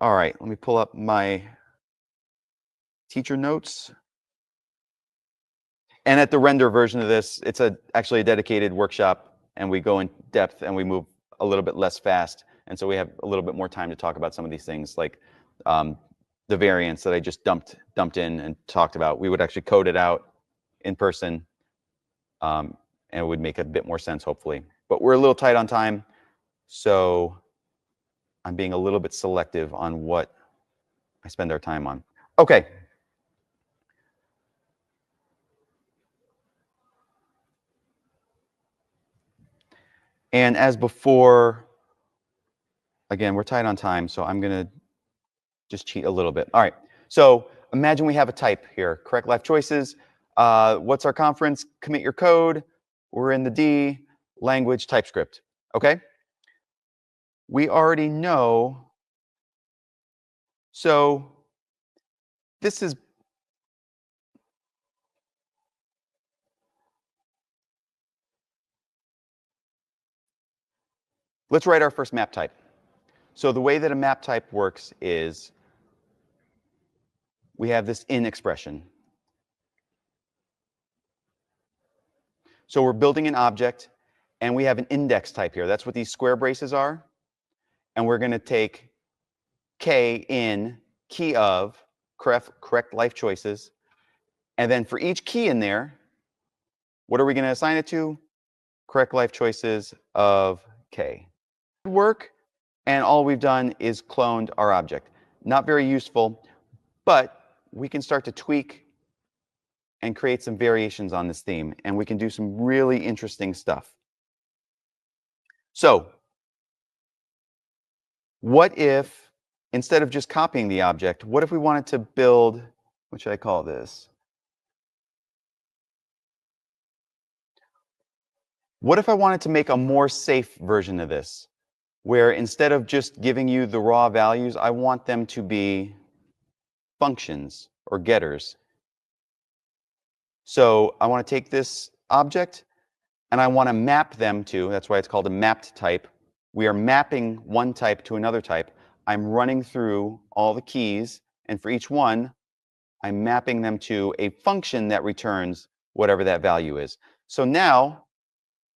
Speaker 1: All right, let me pull up my teacher notes. And at the render version of this, it's actually a dedicated workshop, and we go in depth and we move a little bit less fast. And so we have a little bit more time to talk about some of these things, like the variants that I just dumped in and talked about. We would actually code it out in person, and it would make a bit more sense, hopefully. But we're a little tight on time, so I'm being a little bit selective on what I spend our time on. Okay. And as before, again, we're tight on time, so I'm going to just cheat a little bit. All right. So imagine we have a type here, correct life choices. What's our conference? Commit your code. We're in the D, language, TypeScript. Okay? We already know. So this is, let's write our first map type. So the way that a map type works is we have this in expression. So we're building an object, and we have an index type here. That's what these square braces are. And we're going to take K in key of correct life choices. And then for each key in there, what are we going to assign it to? Correct life choices of K. Work, and all we've done is cloned our object. Not very useful, but we can start to tweak and create some variations on this theme, and we can do some really interesting stuff. So what if, instead of just copying the object, what if we wanted to build, what should I call this? What if I wanted to make a more safe version of this, where instead of just giving you the raw values, I want them to be functions or getters. So I want to take this object and I want to map them to, that's why it's called a mapped type. We are mapping one type to another type. I'm running through all the keys, and for each one, I'm mapping them to a function that returns whatever that value is. So now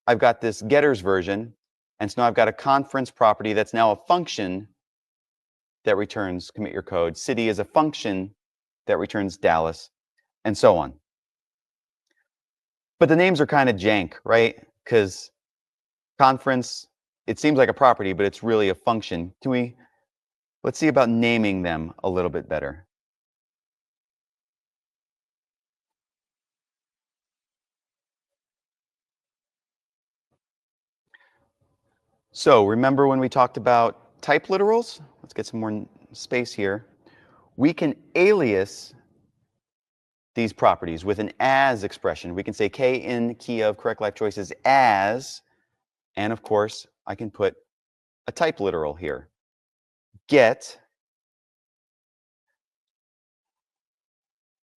Speaker 1: I've got this getters version, and so now I've got a conference property that's now a function that returns commit your code. City is a function that returns Dallas, and so on. But the names are kind of jank, right? Because conference, it seems like a property, but it's really a function. Let's see about naming them a little bit better. So remember when we talked about type literals? Let's get some more space here. We can alias these properties with an as expression. We can say K in key of correct life choices as, and of course, I can put a type literal here. Get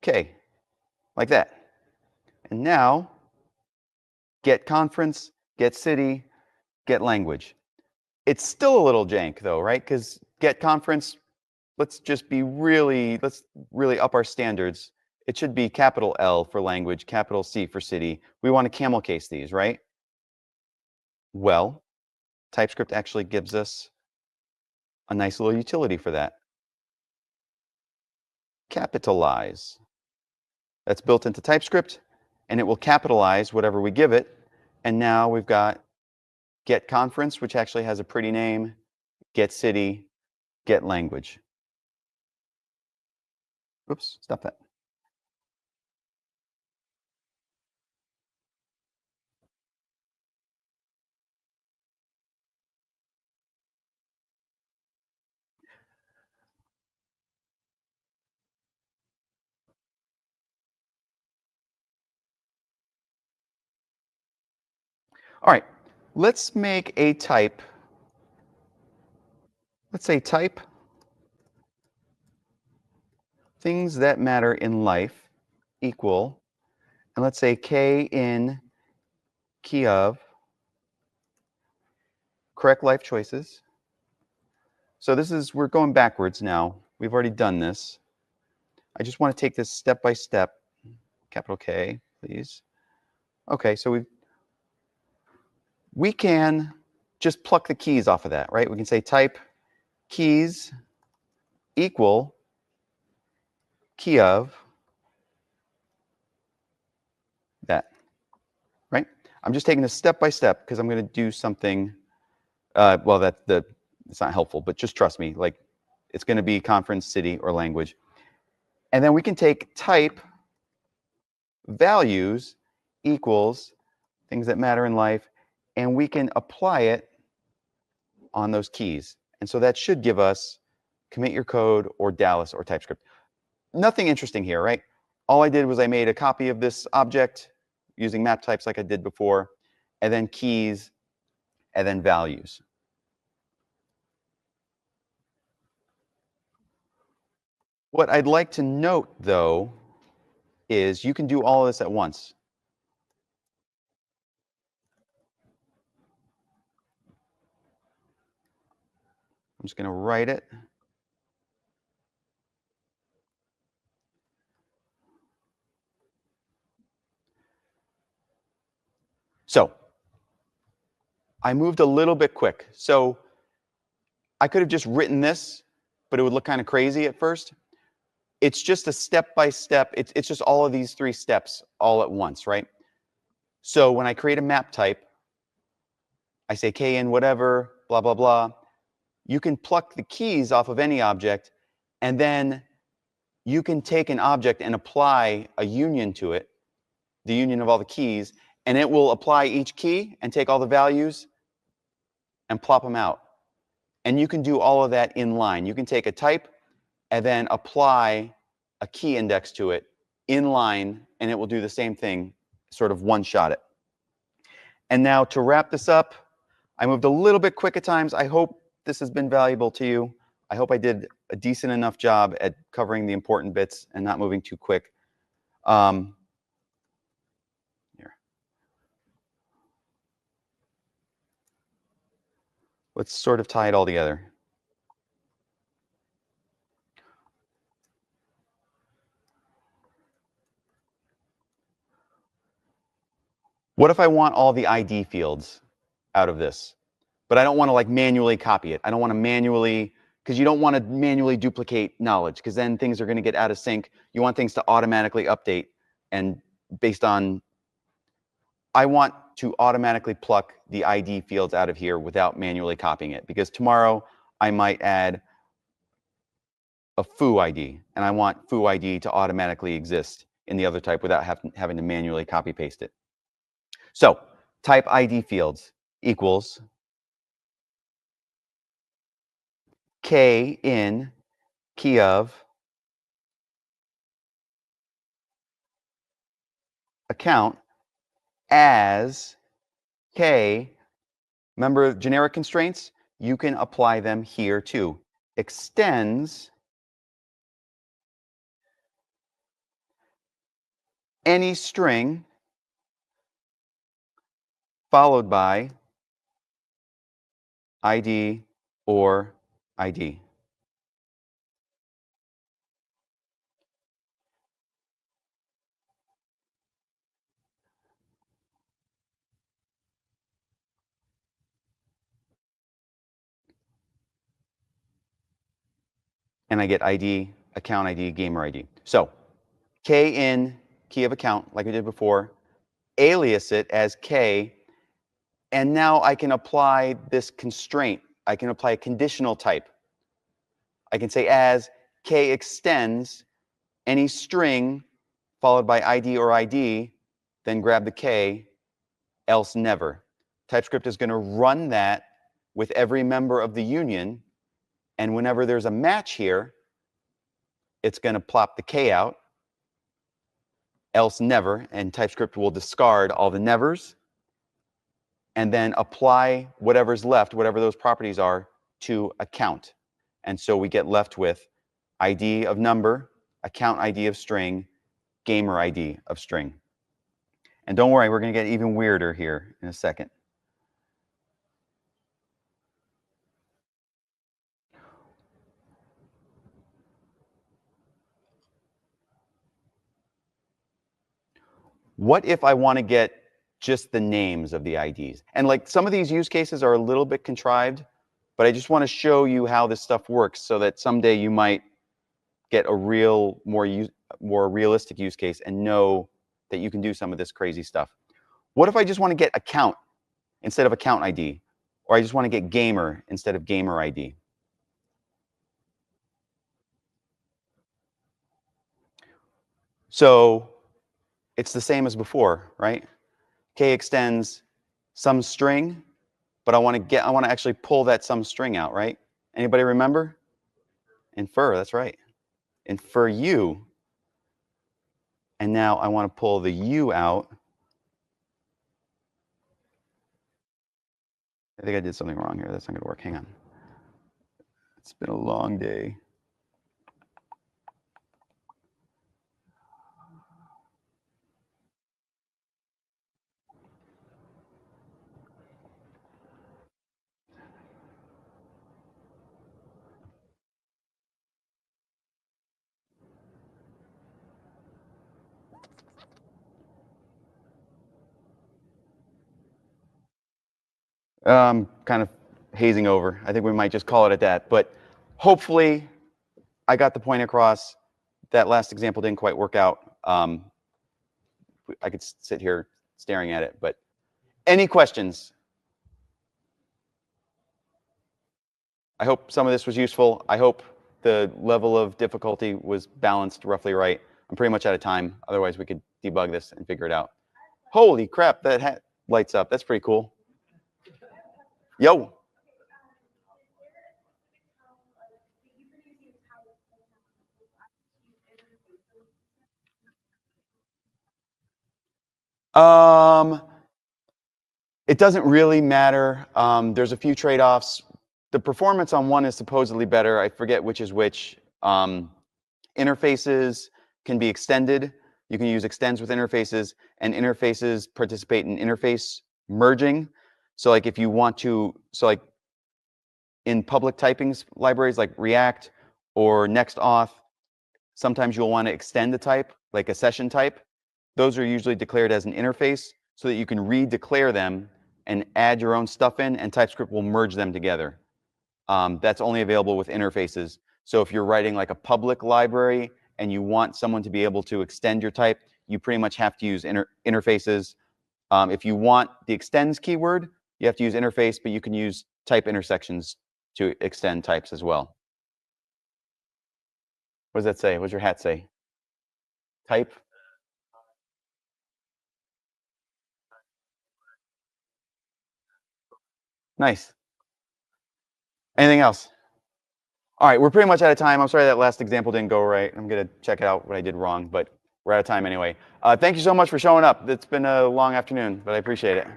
Speaker 1: K, like that. And now, get conference, get city, get language. It's still a little jank though, right? Because get conference, let's really up our standards. It should be capital L for language, capital C for city. We want to camel case these, right? Well, TypeScript actually gives us a nice little utility for that. Capitalize. That's built into TypeScript, and it will capitalize whatever we give it. And now we've got get conference, which actually has a pretty name, get city, get language. Oops, stop that. All right, let's make a type. Let's say type things that matter in life equal, and let's say K in key of correct life choices. So we're going backwards now. We've already done this. I just want to take this step by step. Capital K, please. Okay, so we can just pluck the keys off of that, right? We can say type keys equal key of that, right? I'm just taking this step by step because I'm going to do something. Well, it's not helpful, but just trust me. Like, it's going to be conference, city, or language. And then we can take type values equals things that matter in life, and we can apply it on those keys. And so that should give us commit your code or Dallas or TypeScript. Nothing interesting here, right? All I did was I made a copy of this object using map types like I did before, and then keys, and then values. What I'd like to note, though, is you can do all of this at once. I'm just going to write it. So I moved a little bit quick. So I could have just written this, but it would look kind of crazy at first. It's just a step-by-step. It's just all of these 3 steps all at once, right? So when I create a map type, I say k in whatever, blah, blah, blah. You can pluck the keys off of any object, and then you can take an object and apply a union to it, the union of all the keys, and it will apply each key and take all the values and plop them out. And you can do all of that in line. You can take a type and then apply a key index to it in line, and it will do the same thing, sort of one-shot it. And now to wrap this up, I moved a little bit quick at times. I hope this has been valuable to you. I hope I did a decent enough job at covering the important bits and not moving too quick. Here. Let's sort of tie it all together. What if I want all the ID fields out of this, but I don't want to like manually copy it? I don't want to manually, because you don't want to manually duplicate knowledge, because then things are going to get out of sync. You want things to automatically update, and based on, I want to automatically pluck the ID fields out of here without manually copying it, because tomorrow I might add a foo ID, and I want foo ID to automatically exist in the other type without having to manually copy paste it. So type ID fields equals k in key of account as k. Remember generic constraints? You can apply them here too. Extends any string followed by ID or ID. And I get ID, account ID, gamer ID. So k in key of account, like we did before, alias it as k, and now I can apply this constraint. I can apply a conditional type. I can say as k extends any string followed by ID or ID, then grab the k, else never. TypeScript is going to run that with every member of the union, and whenever there's a match here, it's going to plop the k out, else never, and TypeScript will discard all the nevers and then apply whatever's left, whatever those properties are, to account. And so we get left with ID of number, account ID of string, gamer ID of string. And don't worry, we're going to get even weirder here in a second. What if I want to get just the names of the IDs? And like some of these use cases are a little bit contrived, but I just want to show you how this stuff works so that someday you might get a more realistic use case and know that you can do some of this crazy stuff. What if I just want to get account instead of account ID? Or I just want to get gamer instead of gamer ID? So it's the same as before, right? K extends some string, but I want to actually pull that some string out, right? Anybody remember? Infer, that's right. Infer U. And now I want to pull the U out. I think I did something wrong here. That's not going to work. Hang on. It's been a long day. Kind of hazing over. I think we might just call it at that. But hopefully I got the point across. That last example didn't quite work out. I could sit here staring at it, but any questions? I hope some of this was useful. I hope the level of difficulty was balanced roughly right. I'm pretty much out of time. Otherwise, we could debug this and figure it out. Holy crap, that hat lights up. That's pretty cool. Yo. It doesn't really matter. There's a few trade-offs. The performance on one is supposedly better. I forget which is which. Interfaces can be extended. You can use extends with interfaces, and interfaces participate in interface merging. So like if you want to, so like in public typing libraries like React or NextAuth, sometimes you'll want to extend the type, like a session type. Those are usually declared as an interface so that you can redeclare them and add your own stuff in, and TypeScript will merge them together. That's only available with interfaces. So if you're writing like a public library and you want someone to be able to extend your type, you pretty much have to use interfaces. If you want the extends keyword, you have to use interface, but you can use type intersections to extend types as well. What does that say? What does your hat say? Type? Nice. Anything else? All right, we're pretty much out of time. I'm sorry that last example didn't go right. I'm going to check out what I did wrong, but we're out of time anyway. Thank you so much for showing up. It's been a long afternoon, but I appreciate it.